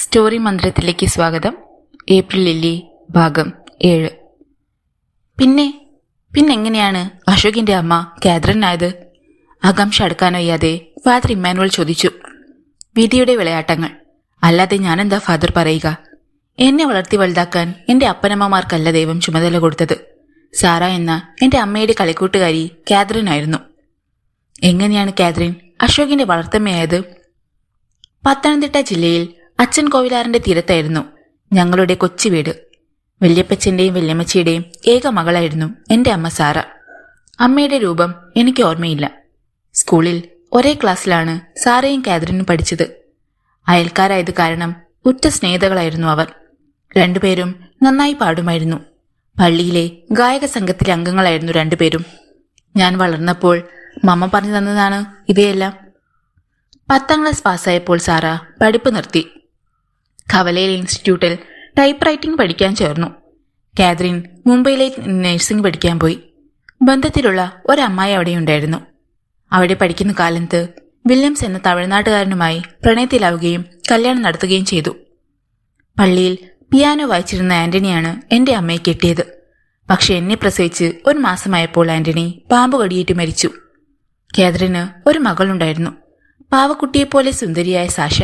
Story മന്ദിരത്തിലേക്ക് സ്വാഗതം. April lily ഭാഗം 7. പിന്നെങ്ങനെയാണ് അശോകിന്റെ അമ്മ കാതറിൻ ആയത്? ആകാംക്ഷ അടക്കാനൊയ്യാതെ ഫാദർ ഇമ്മാനുവൽ ചോദിച്ചു. വിധിയുടെ വിളയാട്ടങ്ങൾ, അല്ലാതെ ഞാനെന്താ ഫാദർ പറയുക? എന്നെ വളർത്തി വലുതാക്കാൻ എന്റെ അപ്പനമ്മമാർക്കല്ല ദൈവം ചുമതല കൊടുത്തത്. സാറ എന്ന എന്റെ അമ്മയുടെ കളിക്കൂട്ടുകാരി കാതറിൻ ആയിരുന്നു. എങ്ങനെയാണ് കാതറിൻ അശോകിന്റെ വളർത്തമ്മയായത്? പത്തനംതിട്ട ജില്ലയിൽ അച്ഛൻ കോവിലാറിന്റെ തീരത്തായിരുന്നു ഞങ്ങളുടെ കൊച്ചു വീട്. വല്യപ്പച്ചന്റെയും വല്യമ്മച്ചിയുടെയും ഏക മകളായിരുന്നു എന്റെ അമ്മ സാറ. അമ്മയുടെ രൂപം എനിക്ക് ഓർമ്മയില്ല. സ്കൂളിൽ ഒരേ ക്ലാസ്സിലാണ് സാറയും കാതറിനും പഠിച്ചത്. അയൽക്കാരായത് കാരണം ഉറ്റ സ്നേഹിതകളായിരുന്നു അവർ. രണ്ടുപേരും നന്നായി പാടുമായിരുന്നു. പള്ളിയിലെ ഗായക സംഘത്തിലെ അംഗങ്ങളായിരുന്നു രണ്ടുപേരും. ഞാൻ വളർന്നപ്പോൾ മമ്മ പറഞ്ഞു തന്നതാണ് ഇവയെല്ലാം. 10ാം ക്ലാസ് പാസ്സായപ്പോൾ സാറ പഠിപ്പ് നിർത്തി. കവലയിൽ ഇൻസ്റ്റിറ്റ്യൂട്ടിൽ ടൈപ്പ് റൈറ്റിംഗ് പഠിക്കാൻ ചേർന്നു. കാതറിൻ മുംബൈയിലെ നഴ്സിംഗ് പഠിക്കാൻ പോയി. ബന്ധത്തിലുള്ള ഒരമ്മായി അവിടെയുണ്ടായിരുന്നു. അവിടെ പഠിക്കുന്ന കാലത്ത് വില്യംസ് എന്ന തമിഴ്നാട്ടുകാരനുമായി പ്രണയത്തിലാവുകയും കല്യാണം നടത്തുകയും ചെയ്തു. പള്ളിയിൽ പിയാനോ വായിച്ചിരുന്ന ആന്റണിയാണ് എന്റെ അമ്മയെ കെട്ടിയത്. പക്ഷെ എന്നെ പ്രസവിച്ച് 1 മാസമായപ്പോൾ ആന്റണി പാമ്പ് കടിയേറ്റ് മരിച്ചു. കാതറിന് ഒരു മകളുണ്ടായിരുന്നു, പാവക്കുട്ടിയെപ്പോലെ സുന്ദരിയായ സാഷ.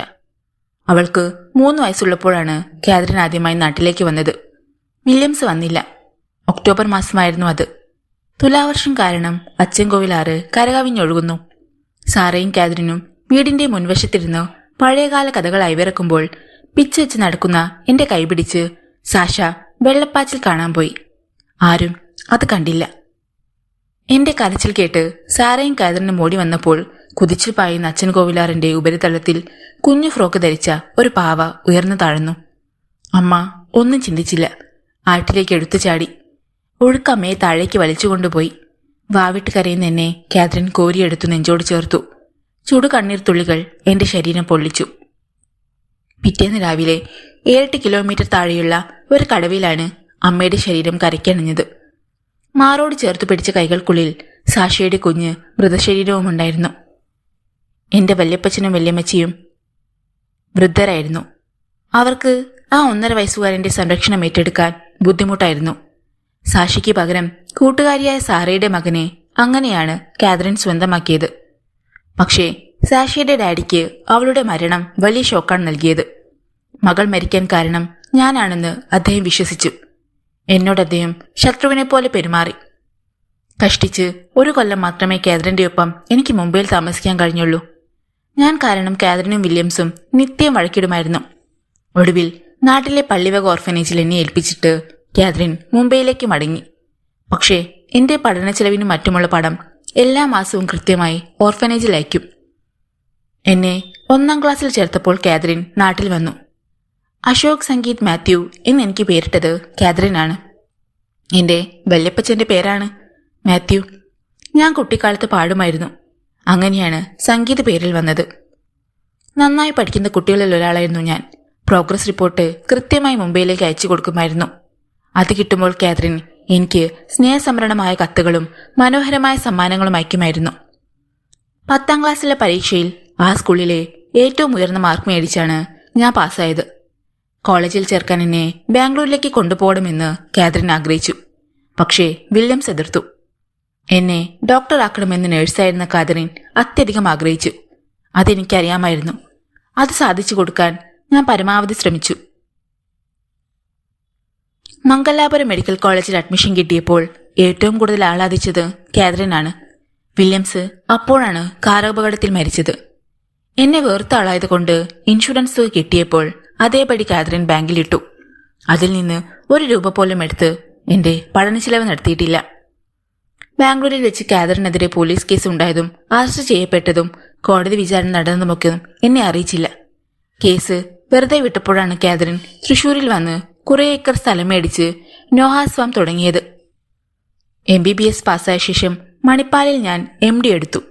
അവൾക്ക് 3 വയസ്സുള്ളപ്പോഴാണ് കാതറിൻ ആദ്യമായി നാട്ടിലേക്ക് വന്നത്. വില്യംസ് വന്നില്ല. ഒക്ടോബർ മാസമായിരുന്നു അത്. തുലാവർഷം കാരണം അച്ഛൻ കോവിലാറ് കരകവിഞ്ഞൊഴുകുന്നു. സാറയും കാതറിനും വീടിന്റെ മുൻവശത്തിരുന്ന് പഴയകാല കഥകൾ അയവിറക്കുമ്പോൾ പിച്ച് വെച്ച് നടക്കുന്ന എന്റെ കൈപിടിച്ച് സാഷ വെള്ളപ്പാച്ചിൽ കാണാൻ പോയി. ആരും അത് കണ്ടില്ല. എന്റെ കരച്ചിൽ കേട്ട് സാറയും കാതറിനും ഓടി വന്നപ്പോൾ കുതിച്ചു പായുന്ന അച്ഛൻ കോവിലാറിന്റെ ഉപരിതലത്തിൽ കുഞ്ഞു ഫ്രോക്ക് ധരിച്ച ഒരു പാവ ഉയർന്നു താഴ്ന്നു. അമ്മ ഒന്നും ചിന്തിച്ചില്ല. ആറ്റിലേക്ക് എടുത്തു ചാടി. ഒഴുക്കമ്മയെ താഴേക്ക് വലിച്ചുകൊണ്ടുപോയി. വാവിട്ട് കരയുന്ന എന്നെ കാതറിൻ കോരിയെടുത്തു നെഞ്ചോട് ചേർത്തു. ചുടു കണ്ണീർ തുള്ളികൾ എന്റെ ശരീരം പൊള്ളിച്ചു. പിറ്റേന്ന് രാവിലെ 7-8 കിലോമീറ്റർ താഴെയുള്ള ഒരു കടവിലാണ് അമ്മയുടെ ശരീരം കരയ്ക്കണിഞ്ഞത്. മാറോട് ചേർത്തു പിടിച്ച കൈകൾക്കുള്ളിൽ സാഷയുടെ കുഞ്ഞ് മൃതശരീരവും ഉണ്ടായിരുന്നു. എന്റെ വല്യപ്പച്ചനും വല്യമ്മച്ചിയും വൃദ്ധരായിരുന്നു. അവർക്ക് ആ 1.5 വയസ്സുകാരന്റെ സംരക്ഷണം ഏറ്റെടുക്കാൻ ബുദ്ധിമുട്ടായിരുന്നു. സാഷിക്ക് പകരം കൂട്ടുകാരിയായ സാറയുടെ മകനെ അങ്ങനെയാണ് കാതറിൻ സ്വന്തമാക്കിയത്. പക്ഷേ സാഷിയുടെ ഡാഡിക്ക് അവളുടെ മരണം വലിയ ഷോക്കാണ് നൽകിയത്. മകൾ മരിക്കാൻ കാരണം ഞാനാണെന്ന് അദ്ദേഹം വിശ്വസിച്ചു. എന്നോട് അദ്ദേഹം ശത്രുവിനെ പോലെ പെരുമാറി. കഷ്ടിച്ച് 1 കൊല്ലം മാത്രമേ കാതറിന്റെ ഒപ്പം എനിക്ക് മുംബൈയിൽ താമസിക്കാൻ കഴിഞ്ഞുള്ളൂ. ഞാൻ കാരണം കാതറിനും വില്യംസും നിത്യം വഴക്കിടുമായിരുന്നു. ഒടുവിൽ നാട്ടിലെ പള്ളിവക ഓർഫനേജിൽ എന്നെ ഏൽപ്പിച്ചിട്ട് കാതറിൻ മുംബൈയിലേക്ക് മടങ്ങി. പക്ഷേ എന്റെ പഠന ചെലവിനും മറ്റുമുള്ള പണം എല്ലാ മാസവും കൃത്യമായി ഓർഫനേജിൽ അയക്കും. എന്നെ 1ാം ക്ലാസ്സിൽ ചേർത്തപ്പോൾ കാതറിൻ നാട്ടിൽ വന്നു. അശോക് സംഗീത് മാത്യു എന്നെനിക്ക് പേരിട്ടത് കാതറിനാണ്. എന്റെ വല്യപ്പച്ചന്റെ പേരാണ് മാത്യു. ഞാൻ കുട്ടിക്കാലത്ത് പാടുമായിരുന്നു. അങ്ങനെയാണ് സംഗീത പേരിൽ വന്നത്. നന്നായി പഠിക്കുന്ന കുട്ടികളിൽ ഒരാളായിരുന്നു ഞാൻ. പ്രോഗ്രസ് റിപ്പോർട്ട് കൃത്യമായി മുംബൈയിലേക്ക് അയച്ചു കൊടുക്കുമായിരുന്നു. അത് കിട്ടുമ്പോൾ കാതറിൻ എനിക്ക് സ്നേഹസംഭരണമായ കത്തുകളും മനോഹരമായ സമ്മാനങ്ങളും അയക്കുമായിരുന്നു. 10ാം ക്ലാസ്സിലെ പരീക്ഷയിൽ ആ സ്കൂളിലെ ഏറ്റവും ഉയർന്ന മാർക്ക് മേടിച്ചാണ് ഞാൻ പാസ്സായത്. കോളേജിൽ ചേർക്കാൻ എന്നെ ബാംഗ്ലൂരിലേക്ക് കൊണ്ടുപോകണമെന്ന് കാതറിൻ ആഗ്രഹിച്ചു. പക്ഷേ വില്യംസ് എതിർത്തു. എന്നെ ഡോക്ടറാക്കണമെന്ന് നഴ്സായിരുന്ന കാതറിൻ അത്യധികം ആഗ്രഹിച്ചു. അതെനിക്കറിയാമായിരുന്നു. അത് സാധിച്ചു കൊടുക്കാൻ ഞാൻ പരമാവധി ശ്രമിച്ചു. മംഗലാപുരം മെഡിക്കൽ കോളേജിൽ അഡ്മിഷൻ കിട്ടിയപ്പോൾ ഏറ്റവും കൂടുതൽ ആഹ്ലാദിച്ചത് കാതറിനാണ്. വില്യംസ് അപ്പോഴാണ് കാറപകടത്തിൽ മരിച്ചത്. എന്നെ വേർത്ത ആളായതുകൊണ്ട് ഇൻഷുറൻസ് കിട്ടിയപ്പോൾ അതേപടി കാതറിൻ ബാങ്കിലിട്ടു. അതിൽ നിന്ന് 1 രൂപ പോലും എടുത്ത് എന്റെ പഠനച്ചിലവ് നടത്തിയിട്ടില്ല. ബാംഗ്ലൂരിൽ വെച്ച് കാതറിനെതിരെ പോലീസ് കേസ് ഉണ്ടായതും അറസ്റ്റ് ചെയ്യപ്പെട്ടതും കോടതി വിചാരണ നടന്നതുമൊക്കെ എന്നെ അറിയിച്ചില്ല. കേസ് വെറുതെ വിട്ടപ്പോഴാണ് കാതറിൻ തൃശൂരിൽ വന്ന് കുറെ ഏക്കർ സ്ഥലം മേടിച്ച് നോഹാസ് ഫാം തുടങ്ങിയത്. MBBS പാസ്സായ ശേഷം മണിപ്പാലിൽ ഞാൻ MD എടുത്തു.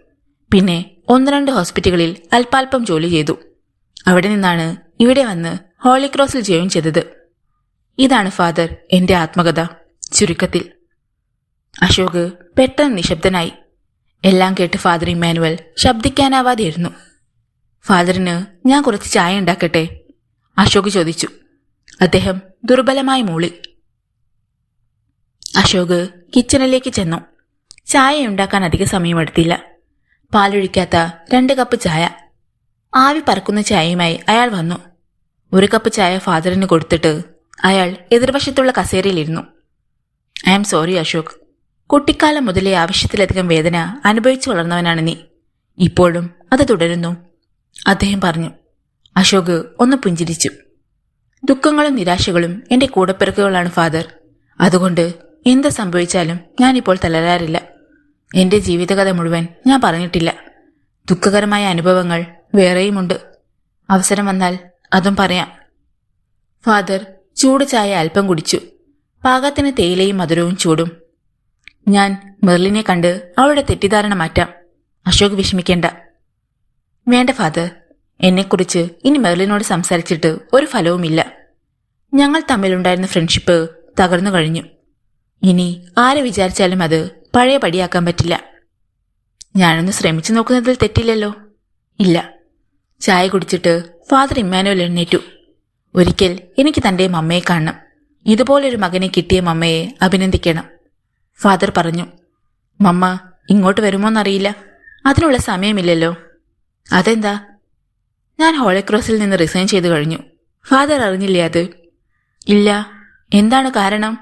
പിന്നെ 1-2 ഹോസ്പിറ്റലുകളിൽ അല്പാൽപ്പം ജോലി ചെയ്തു. അവിടെ നിന്നാണ് ഇവിടെ വന്ന് ഹോളി ക്രോസിൽ ജോയിൻ ചെയ്തത്. ഇതാണ് ഫാദർ എന്റെ ആത്മകഥ ചുരുക്കത്തിൽ. അശോക് പെട്ടെന്ന് നിശബ്ദനായി. എല്ലാം കേട്ട് ഫാദർ ഇമ്മാനുവൽ ശബ്ദിക്കാനാവാതെയിരുന്നു. ഫാദറിന് ഞാൻ കുറച്ച് ചായ ഉണ്ടാക്കട്ടെ? അശോക് ചോദിച്ചു. അദ്ദേഹം ദുർബലമായി മൂളി. അശോക് കിച്ചണിലേക്ക് ചെന്നു. ചായ ഉണ്ടാക്കാൻ അധിക സമയമെടുത്തില്ല. പാലൊഴിക്കാത്ത 2 കപ്പ് ചായ. ആവി പറക്കുന്ന ചായയുമായി അയാൾ വന്നു. 1 കപ്പ് ചായ ഫാദറിന് കൊടുത്തിട്ട് അയാൾ എതിർവശത്തുള്ള കസേരയിലിരുന്നു. I am sorry Ashok. കുട്ടിക്കാലം മുതലേ ആവശ്യത്തിലധികം വേദന അനുഭവിച്ചു വളർന്നവനാണ് നീ. ഇപ്പോഴും അത് തുടരുന്നു, അദ്ദേഹം പറഞ്ഞു. അശോക് ഒന്ന് പുഞ്ചിരിച്ചു. ദുഃഖങ്ങളും നിരാശകളും എന്റെ കൂടപ്പിറക്കുകളാണ് ഫാദർ. അതുകൊണ്ട് എന്ത് സംഭവിച്ചാലും ഞാനിപ്പോൾ തളരാറില്ല. എന്റെ ജീവിതകഥ മുഴുവൻ ഞാൻ പറഞ്ഞിട്ടില്ല. ദുഃഖകരമായ അനുഭവങ്ങൾ വേറെയുമുണ്ട്. അവസരം വന്നാൽ അതും പറയാം. ഫാദർ ചൂട് ചായ അല്പം കുടിച്ചു. പാകത്തിന് തേയിലയും മധുരവും ചൂടും. ഞാൻ മെർലിനെ കണ്ട് അവളുടെ തെറ്റിദ്ധാരണ മാറ്റാം. അശോക് വിഷമിക്കേണ്ട. വേണ്ട ഫാദർ, എന്നെക്കുറിച്ച് ഇനി മെർലിനോട് സംസാരിച്ചിട്ട് ഒരു ഫലവുമില്ല. ഞങ്ങൾ തമ്മിലുണ്ടായിരുന്ന ഫ്രണ്ട്ഷിപ്പ് തകർന്നു കഴിഞ്ഞു. ഇനി ആരെ വിചാരിച്ചാലും അത് പഴയ പടിയാക്കാൻ പറ്റില്ല. ഞാനൊന്ന് ശ്രമിച്ചു നോക്കുന്നതിൽ തെറ്റില്ലല്ലോ. ഇല്ല. ചായ കുടിച്ചിട്ട് ഫാദർ ഇമ്മാനുവൽ എഴുന്നേറ്റു. ഒരിക്കൽ എനിക്ക് തന്റെ മമ്മയെ കാണണം. ഇതുപോലൊരു മകനെ കിട്ടിയ മമ്മയെ അഭിനന്ദിക്കണം, ഫാദർ പറഞ്ഞു. മമ്മ ഇങ്ങോട്ട് വരുമോന്നറിയില്ല. അതിനുള്ള സമയമില്ലല്ലോ. അതെന്താ? ഞാൻ ഹോളിക്രോസിൽ നിന്ന് റിസൈൻ ചെയ്തു കഴിഞ്ഞു. ഫാദർ അറിഞ്ഞില്ലേ അത്? ഇല്ല. എന്താണ് കാരണം?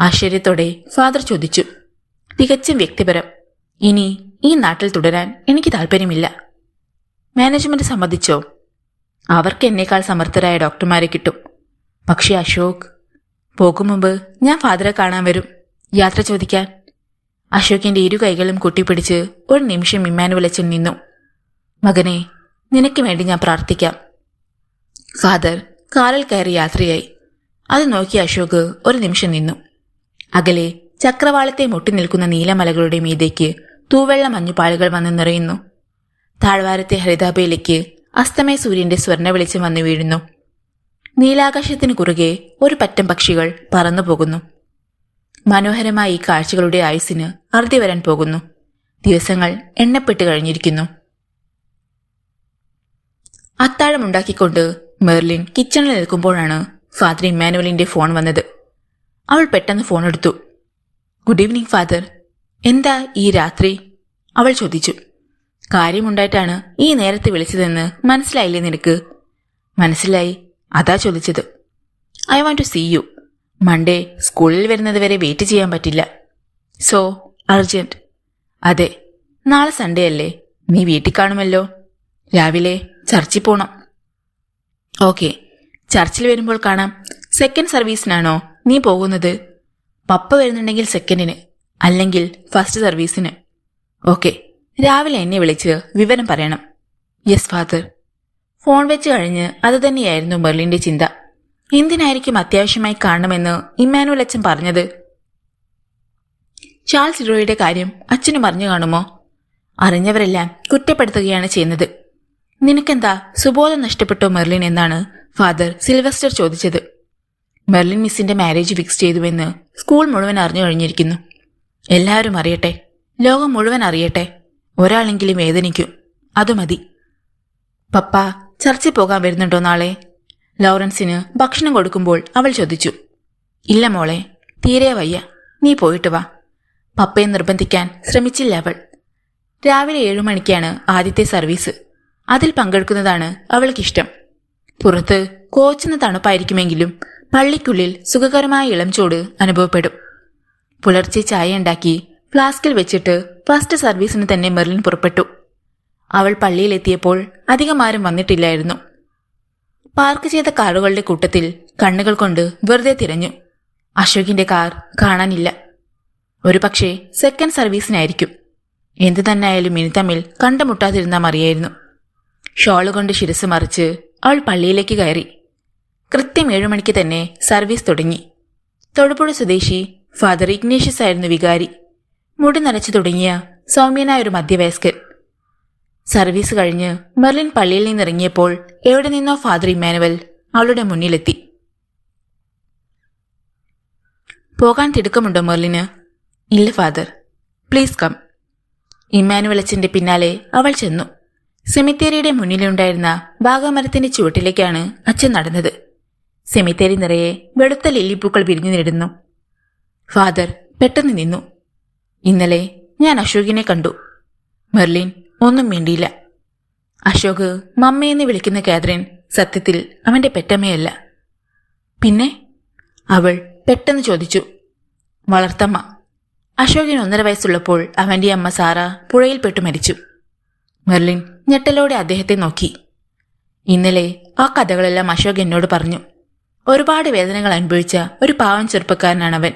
ആശ്ചര്യത്തോടെ ഫാദർ ചോദിച്ചു. തികച്ചും വ്യക്തിപരം. ഇനി ഈ നാട്ടിൽ തുടരാൻ എനിക്ക് താല്പര്യമില്ല. മാനേജ്മെന്റ് സമ്മതിച്ചോ? അവർക്ക് എന്നേക്കാൾ സമർത്ഥരായ ഡോക്ടർമാരെ കിട്ടും. പക്ഷേ അശോക്, പോകും മുമ്പ് ഞാൻ ഫാദറെ കാണാൻ വരും, യാത്ര ചോദിക്കാൻ. അശോകിന്റെ 2 കൈകളും കൂട്ടിപ്പിടിച്ച് ഒരു നിമിഷം ഇമ്മാനുവൽ അച്ഛൻ നിന്നു. മകനെ, നിനക്ക് വേണ്ടി ഞാൻ പ്രാർത്ഥിക്കാം. ഫാദർ കാറിൽ കയറി യാത്രയായി. അത് നോക്കി അശോക് ഒരു നിമിഷം നിന്നു. അകലെ ചക്രവാളത്തെ മുട്ടി നിൽക്കുന്ന നീലമലകളുടെ മീതേക്ക് തൂവെള്ള മഞ്ഞുപാളുകൾ വന്ന് നിറയുന്നു. താഴ്വാരത്തെ ഹരിതാഭയിലേക്ക് അസ്തമയ സൂര്യന്റെ സ്വർണ്ണ വെളിച്ചം വന്നു വീഴുന്നു. നീലാകാശത്തിനു കുറുകെ ഒരു പറ്റം പക്ഷികൾ പറന്നു പോകുന്നു. മനോഹരമായ ഈ കാഴ്ചകളുടെ ആയുസ്സിന് അറുതി വരാൻ പോകുന്നു. ദിവസങ്ങൾ എണ്ണപ്പെട്ട് കഴിഞ്ഞിരിക്കുന്നു. അത്താഴമുണ്ടാക്കിക്കൊണ്ട് മെർലിൻ കിച്ചണിൽ നിൽക്കുമ്പോഴാണ് ഫാദർ ഇമ്മാനുവലിന്റെ ഫോൺ വന്നത്. അവൾ പെട്ടെന്ന് ഫോൺ എടുത്തു. Good evening father. എന്താ ഈ രാത്രി? അവൾ ചോദിച്ചു. കാര്യമുണ്ടായിട്ടാണ് ഈ നേരത്തെ വിളിച്ചതെന്ന് മനസ്സിലായില്ലേ നിനക്ക്? മനസ്സിലായി, അതാ ചോദിച്ചത്. I want to see you. Monday സ്കൂളിൽ വരുന്നത് വരെ വെയിറ്റ് ചെയ്യാൻ പറ്റില്ല. So urgent. അതെ, നാളെ സൺഡേ അല്ലേ? നീ വീട്ടിൽ കാണുമല്ലോ. രാവിലെ ചർച്ചിൽ പോണം. ഓക്കെ, ചർച്ചിൽ വരുമ്പോൾ കാണാം. സെക്കൻഡ് സർവീസിനാണോ നീ പോകുന്നത്? പപ്പ വരുന്നുണ്ടെങ്കിൽ സെക്കൻഡിന്, അല്ലെങ്കിൽ ഫസ്റ്റ് സർവീസിന്. ഓക്കെ, രാവിലെ എന്നെ വിളിച്ച് വിവരം പറയണം. Yes father. ഫോൺ വെച്ച് കഴിഞ്ഞ് അത് തന്നെയായിരുന്നു മെർലിന്റെ ചിന്ത. എന്തിനായിരിക്കും അത്യാവശ്യമായി കാണണമെന്ന് ഇമ്മാനുവൽ അച്ഛൻ പറഞ്ഞത്? ചാൾസ് ഇറോയുടെ കാര്യം അച്ഛനും അറിഞ്ഞു കാണുമോ? അറിഞ്ഞവരെല്ലാം കുറ്റപ്പെടുത്തുകയാണ് ചെയ്യുന്നത്. നിനക്കെന്താ സുബോധം നഷ്ടപ്പെട്ടോ മെർലിൻ എന്നാണ് ഫാദർ സിൽവസ്റ്റർ ചോദിച്ചത്. മെർലിൻ മിസ്സിന്റെ മാരേജ് ഫിക്സ് ചെയ്തുവെന്ന് സ്കൂൾ മുഴുവൻ അറിഞ്ഞു കഴിഞ്ഞിരിക്കുന്നു. എല്ലാവരും അറിയട്ടെ, ലോകം മുഴുവൻ അറിയട്ടെ. ഒരാളെങ്കിലും വേദനിക്കും, അതു മതി. പപ്പ ചർച്ചിൽ പോകാൻ വരുന്നുണ്ടോ നാളെ? ലോറൻസിന് ഭക്ഷണം കൊടുക്കുമ്പോൾ അവൾ ചോദിച്ചു. ഇല്ല മോളെ, തീരെ വയ്യ, നീ പോയിട്ട് വാ. പപ്പയെ നിർബന്ധിക്കാൻ ശ്രമിച്ചില്ല അവൾ. രാവിലെ 7 മണിക്കാണ് ആദ്യത്തെ സർവീസ്. അതിൽ പങ്കെടുക്കുന്നതാണ് അവൾക്കിഷ്ടം. പുറത്ത് കോച്ചുന്ന തണുപ്പായിരിക്കുമെങ്കിലും പള്ളിക്കുള്ളിൽ സുഖകരമായ ഇളം ചൂട് അനുഭവപ്പെടും. പുലർച്ചെ ചായ ഉണ്ടാക്കി ഫ്ലാസ്കിൽ വെച്ചിട്ട് ഫസ്റ്റ് സർവീസിന് തന്നെ മെർലിൻ പുറപ്പെട്ടു. അവൾ പള്ളിയിലെത്തിയപ്പോൾ അധികം ആരും വന്നിട്ടില്ലായിരുന്നു. പാർക്ക് ചെയ്ത കാറുകളുടെ കൂട്ടത്തിൽ കണ്ണുകൾ കൊണ്ട് വെറുതെ തിരഞ്ഞു. അശോകിന്റെ കാർ കാണാനില്ല. ഒരു പക്ഷേ സെക്കൻഡ് സർവീസിനായിരിക്കും. എന്തു തന്നെയായാലും ഇനി തമ്മിൽ കണ്ടുമുട്ടാതിരുന്നാൽ മറിയായിരുന്നു. ഷോളുകൊണ്ട് ശിരസ് മറിച്ച് അവൾ പള്ളിയിലേക്ക് കയറി. കൃത്യം 7 മണിക്ക് തന്നെ സർവീസ് തുടങ്ങി. തൊടുപുഴ സ്വദേശി ഫാദർ ഇഗ്നേഷ്യസ് ആയിരുന്നു വികാരി. മുടി നരച്ചു തുടങ്ങിയ സൗമ്യനായ ഒരു മധ്യവയസ്കൻ. സർവീസ് കഴിഞ്ഞ് മെർലിൻ പള്ളിയിൽ നിന്നിറങ്ങിയപ്പോൾ എവിടെ നിന്നോ ഫാദർ ഇമ്മാനുവൽ അവളുടെ മുന്നിലെത്തി. പോകാൻ തിടുക്കമുണ്ടോ മെർലിന്? ഇല്ല ഫാദർ. Please come. ഇമ്മാനുവൽ അച്ഛന്റെ പിന്നാലെ അവൾ ചെന്നു. സെമിത്തേരിയുടെ മുന്നിലുണ്ടായിരുന്ന ഭാഗമരത്തിന്റെ ചുവട്ടിലേക്കാണ് അച്ഛൻ നടന്നത്. സെമിത്തേരി നിറയെ വെളുത്ത ലില്ലിപ്പൂക്കൾ വിരിഞ്ഞു നിടുന്നു. ഫാദർ പെട്ടെന്ന് നിന്നു. ഇന്നലെ ഞാൻ അശോകിനെ കണ്ടു. മെർലിൻ ഒന്നും മിണ്ടിയില്ല. അശോക് മമ്മയെന്ന് വിളിക്കുന്ന കാതറിൻ സത്യത്തിൽ അവന്റെ പെറ്റമ്മയല്ല. പിന്നെ? അവൾ പെട്ടെന്ന് ചോദിച്ചു. വളർത്തമ്മ. അശോകിന് 1.5 വയസ്സുള്ളപ്പോൾ അവന്റെ അമ്മ സാറ പുഴയിൽപ്പെട്ടു മരിച്ചു. മെർലിൻ ഞെട്ടലോടെ അദ്ദേഹത്തെ നോക്കി. ഇന്നലെ ആ കഥകളെല്ലാം അശോക് എന്നോട് പറഞ്ഞു. ഒരുപാട് വേദനകൾ അനുഭവിച്ച ഒരു പാവം ചെറുപ്പക്കാരനാണവൻ.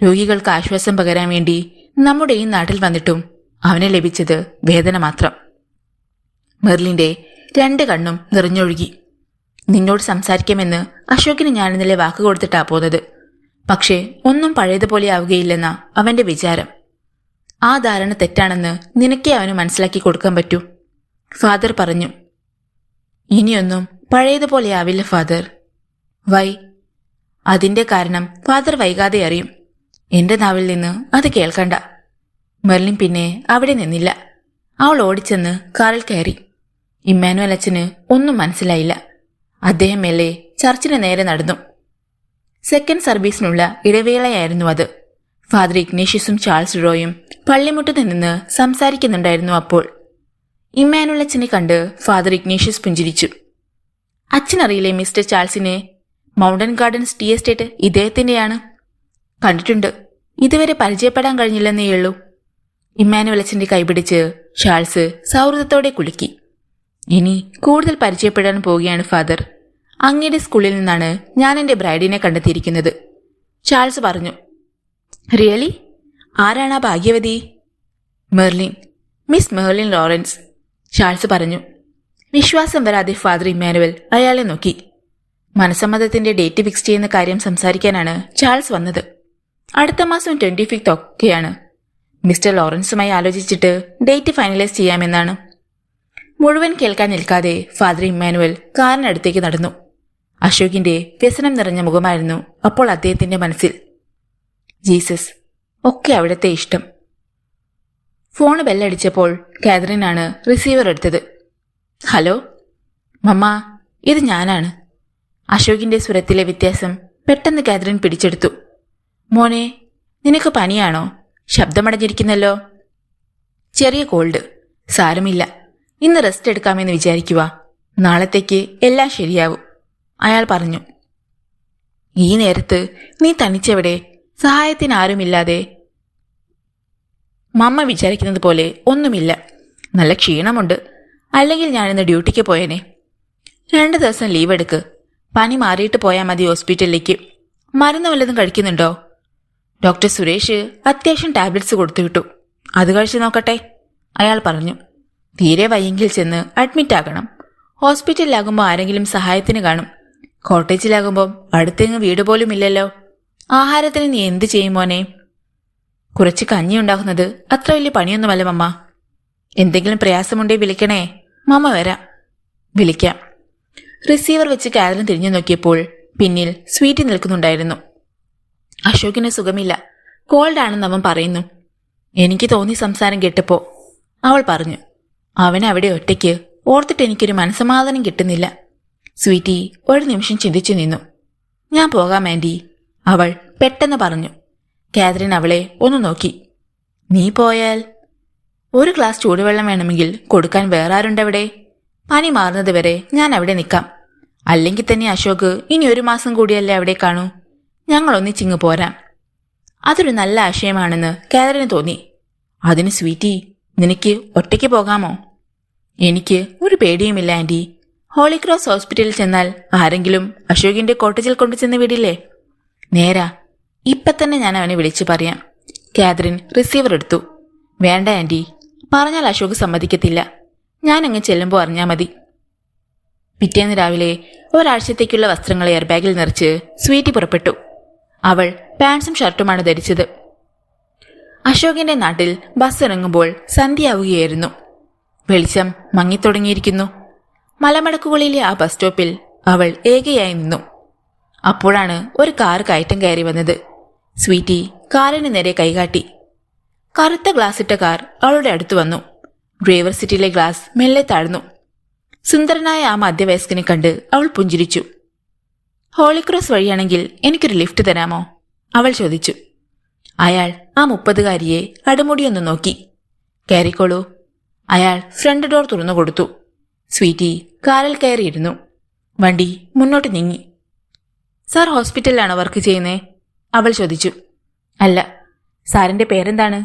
രോഗികൾക്ക് ആശ്വാസം പകരാൻ വേണ്ടി നമ്മുടെ ഈ നാട്ടിൽ വന്നിട്ടും അവനെ ലഭിച്ചത് വേദന മാത്രം. മെർലിന്റെ 2 കണ്ണും നിറഞ്ഞൊഴുകി. നിന്നോട് സംസാരിക്കാമെന്ന് അശോകിന് ഞാൻ ഇന്നലെ വാക്ക് കൊടുത്തിട്ടാ പോന്നത്. പക്ഷേ ഒന്നും പഴയതുപോലെ ആവുകയില്ലെന്ന അവന്റെ വിചാരം. ആ ധാരണ തെറ്റാണെന്ന് നിനക്കേ അവന് മനസ്സിലാക്കി കൊടുക്കാൻ പറ്റൂ. ഫാദർ പറഞ്ഞു. ഇനിയൊന്നും പഴയതുപോലെ ആവില്ല ഫാദർ. വൈ? അതിന്റെ കാരണം ഫാദർ വൈകാതെ അറിയും. എന്റെ നാവിൽ നിന്ന് അത് കേൾക്കണ്ട. മെർലിൻ പിന്നെ അവിടെ നിന്നില്ല. അവൾ ഓടിച്ചെന്ന് കാറിൽ കയറി. ഇമ്മാനുവൽ അച്ഛന് ഒന്നും മനസ്സിലായില്ല. അദ്ദേഹം മെല്ലെ ചർച്ചിന് നേരെ നടന്നു. സെക്കൻഡ് സർവീസിനുള്ള ഇടവേളയായിരുന്നു അത്. ഫാദർ ഇഗ്നേഷ്യസും ചാൾസ് റോയും പള്ളിമുറ്റത്ത് നിന്ന് സംസാരിക്കുന്നുണ്ടായിരുന്നു അപ്പോൾ. ഇമ്മാനുവൽ അച്ഛനെ കണ്ട് ഫാദർ ഇഗ്നേഷ്യസ് പുഞ്ചിരിച്ചു. അച്ഛനറിയില്ലേ മിസ്റ്റർ ചാൾസിനെ? മൗണ്ടൻ ഗാർഡൻസ് ടീ എസ്റ്റേറ്റ് ഇദ്ദേഹത്തിന്റെയാണ്. കണ്ടിട്ടുണ്ട്, ഇതുവരെ പരിചയപ്പെടാൻ കഴിഞ്ഞില്ലെന്നേയുള്ളൂ. ഇമ്മാനുവൽ അച്ഛന്റെ കൈപിടിച്ച് ചാൾസ് സൗഹൃദത്തോടെ കുലുക്കി. ഇനി കൂടുതൽ പരിചയപ്പെടാൻ പോവുകയാണ് ഫാദർ. അങ്ങയുടെ സ്കൂളിൽ നിന്നാണ് ഞാൻ എന്റെ ബ്രൈഡിനെ കണ്ടെത്തിയിരിക്കുന്നത്, ചാൾസ് പറഞ്ഞു. റിയലി? ആരാണ് ആ ഭാഗ്യവതി? Merlin, miss Merlin Lawrence, Charles പറഞ്ഞു. വിശ്വാസം വരാതെ ഫാദർ ഇമ്മാനുവൽ അയാളെ നോക്കി. മനസ്സമ്മതത്തിന്റെ ഡേറ്റ് ഫിക്സ് ചെയ്യുന്ന കാര്യം സംസാരിക്കാനാണ് ചാൾസ് വന്നത്. അടുത്ത മാസം 25 ഒക്കെയാണ്. മിസ്റ്റർ ലോറൻസുമായി ആലോചിച്ചിട്ട് ഡേറ്റ് ഫൈനലൈസ് ചെയ്യാമെന്നാണ്. മുഴുവൻ കേൾക്കാൻ നിൽക്കാതെ ഫാദർ ഇമ്മാനുവൽ കാറിനടുത്തേക്ക് നടന്നു. അശോകിന്റെ വ്യസനം നിറഞ്ഞ മുഖമായിരുന്നു അപ്പോൾ അദ്ദേഹത്തിന്റെ മനസ്സിൽ. ജീസസ്, ഒക്കെ അവിടുത്തെ ഇഷ്ടം. ഫോണ് ബെല്ലടിച്ചപ്പോൾ കാതറിനാണ് റിസീവർ എടുത്തത്. ഹലോ മമ്മ, ഇത് ഞാനാണ്. അശോകിന്റെ സ്വരത്തിലെ വ്യത്യാസം പെട്ടെന്ന് കാതറിൻ പിടിച്ചെടുത്തു. മോനെ, നിനക്ക് പനിയാണോ? ശബ്ദമടഞ്ഞിരിക്കുന്നല്ലോ. ചെറിയ കോൾഡ്, സാരമില്ല. ഇന്ന് റെസ്റ്റ് എടുക്കാമെന്ന് വിചാരിക്കുക. നാളത്തേക്ക് എല്ലാം ശരിയാവും, അയാൾ പറഞ്ഞു. ഈ നേരത്ത് നീ തനിച്ചെവിടെ? സഹായത്തിന് ആരുമില്ലാതെ? മമ്മ വിചാരിക്കുന്നത് പോലെ ഒന്നുമില്ല. നല്ല ക്ഷീണമുണ്ട്. അല്ലെങ്കിൽ ഞാനിന്ന് ഡ്യൂട്ടിക്ക് പോയേനെ. 2 ദിവസം ലീവ് എടുക്ക്. പനി മാറിയിട്ട് പോയാൽ മതി ഹോസ്പിറ്റലിലേക്ക്. മരുന്ന് വല്ലതും കഴിക്കുന്നുണ്ടോ? ഡോക്ടർ സുരേഷ് അത്യാവശ്യം ടാബ്ലറ്റ്സ് കൊടുത്തുവിട്ടു. അത് കഴിച്ചു നോക്കട്ടെ, അയാൾ പറഞ്ഞു. തീരെ വയ്യെങ്കിൽ ചെന്ന് അഡ്മിറ്റ് ആകണം. ഹോസ്പിറ്റലിലാകുമ്പോൾ ആരെങ്കിലും സഹായത്തിന് കാണും. കോട്ടേജിലാകുമ്പോൾ അടുത്തെങ്ങും വീട് പോലും ഇല്ലല്ലോ. ആഹാരത്തിന് നീ എന്ത് ചെയ്യും മോനെ? കുറച്ച് കഞ്ഞി ഉണ്ടാക്കുന്നത് അത്ര വലിയ പണിയൊന്നുമല്ല മമ്മ. എന്തെങ്കിലും പ്രയാസമുണ്ടേ വിളിക്കണേ, മമ്മ വരാം. വിളിക്കാം. റിസീവർ വെച്ച് കാതറിൻ തിരിഞ്ഞു നോക്കിയപ്പോൾ പിന്നിൽ സ്വീറ്റി നിൽക്കുന്നുണ്ടായിരുന്നു. അശോകിന് സുഖമില്ല, കോൾഡ് ആണെന്ന് അവൻ പറയുന്നു. എനിക്ക് തോന്നി സംസാരം കേട്ടപ്പോ, അവൾ പറഞ്ഞു. അവനവിടെ ഒറ്റയ്ക്ക് ഓർത്തിട്ട് എനിക്കൊരു മനസ്സമാധാനം കിട്ടുന്നില്ല. സ്വീറ്റി ഒരു നിമിഷം ചിന്തിച്ചു നിന്നു. ഞാൻ പോകാം ആൻറ്റി, അവൾ പെട്ടെന്ന് പറഞ്ഞു. കാതറിൻ അവളെ ഒന്ന് നോക്കി. നീ പോയാൽ? ഒരു ഗ്ലാസ് ചൂടുവെള്ളം വേണമെങ്കിൽ കൊടുക്കാൻ വേറെ ആരുണ്ടവിടെ? പനി മാറുന്നത് വരെ ഞാൻ അവിടെ നിൽക്കാം. അല്ലെങ്കിൽ തന്നെ അശോക് ഇനി 1 മാസം കൂടിയല്ലേ അവിടെ കാണൂ. ഞങ്ങൾ ഒന്നിച്ചിങ്ങ് പോരാം. അതൊരു നല്ല ആശയമാണെന്ന് കാതറിന് തോന്നി. അതിന് സ്വീറ്റി, നിനക്ക് ഒറ്റയ്ക്ക് പോകാമോ? എനിക്ക് ഒരു പേടിയുമില്ല ആൻറ്റി. ഹോളി ക്രോസ് ഹോസ്പിറ്റലിൽ ചെന്നാൽ ആരെങ്കിലും അശോകിന്റെ കോട്ടേജിൽ കൊണ്ടുചെന്ന് വിടില്ലേ? നേരാ, ഇപ്പം തന്നെ ഞാൻ അവനെ വിളിച്ചു പറയാം. കാതറിൻ റിസീവർ എടുത്തു. വേണ്ട ആൻറ്റി, പറഞ്ഞാൽ അശോക് സമ്മതിക്കത്തില്ല. ഞാനങ്ങ് ചെല്ലുമ്പോൾ അറിഞ്ഞാൽ മതി. പിറ്റേന്ന് രാവിലെ ഒരാഴ്ചത്തേക്കുള്ള വസ്ത്രങ്ങൾ എയർബാഗിൽ നിറച്ച് സ്വീറ്റി പുറപ്പെട്ടു. അവൾ പാൻസും ഷർട്ടുമാണ് ധരിച്ചത്. അശോകിന്റെ നാട്ടിൽ ബസ് ഇറങ്ങുമ്പോൾ സന്ധ്യയാവുകയായിരുന്നു. വെളിച്ചം മങ്ങിത്തുടങ്ങിയിരിക്കുന്നു. മലമടക്കുകളിലെ ആ ബസ് സ്റ്റോപ്പിൽ അവൾ ഏകയായി നിന്നു. അപ്പോഴാണ് ഒരു കാർ കയറ്റം കയറി വന്നത്. സ്വീറ്റി കാറിന് നേരെ കൈകാട്ടി. കറുത്ത ഗ്ലാസിട്ട കാർ അവളുടെ അടുത്ത് വന്നു. ഡ്രൈവർ സീറ്റിലെ ഗ്ലാസ് മെല്ലെ താഴ്ന്നു. സുന്ദരനായ ആ മധ്യവയസ്കനെ കണ്ട് അവൾ പുഞ്ചിരിച്ചു. ഹോളിക്രോസ് വഴിയാണെങ്കിൽ എനിക്കൊരു ലിഫ്റ്റ് തരാമോ? അവൾ ചോദിച്ചു. അയാൾ ആ 30-കാരിയെ അടിമുടിയൊന്ന് നോക്കി. കയറിക്കോളൂ. അയാൾ ഫ്രണ്ട് ഡോർ തുറന്നു കൊടുത്തു. സ്വീറ്റി കാറിൽ കയറിയിരുന്നു. വണ്ടി മുന്നോട്ട് നീങ്ങി. സാർ ഹോസ്പിറ്റലിലാണോ വർക്ക് ചെയ്യുന്നേ? അവൾ ചോദിച്ചു. അല്ല. സാറിന്റെ പേരെന്താണ്?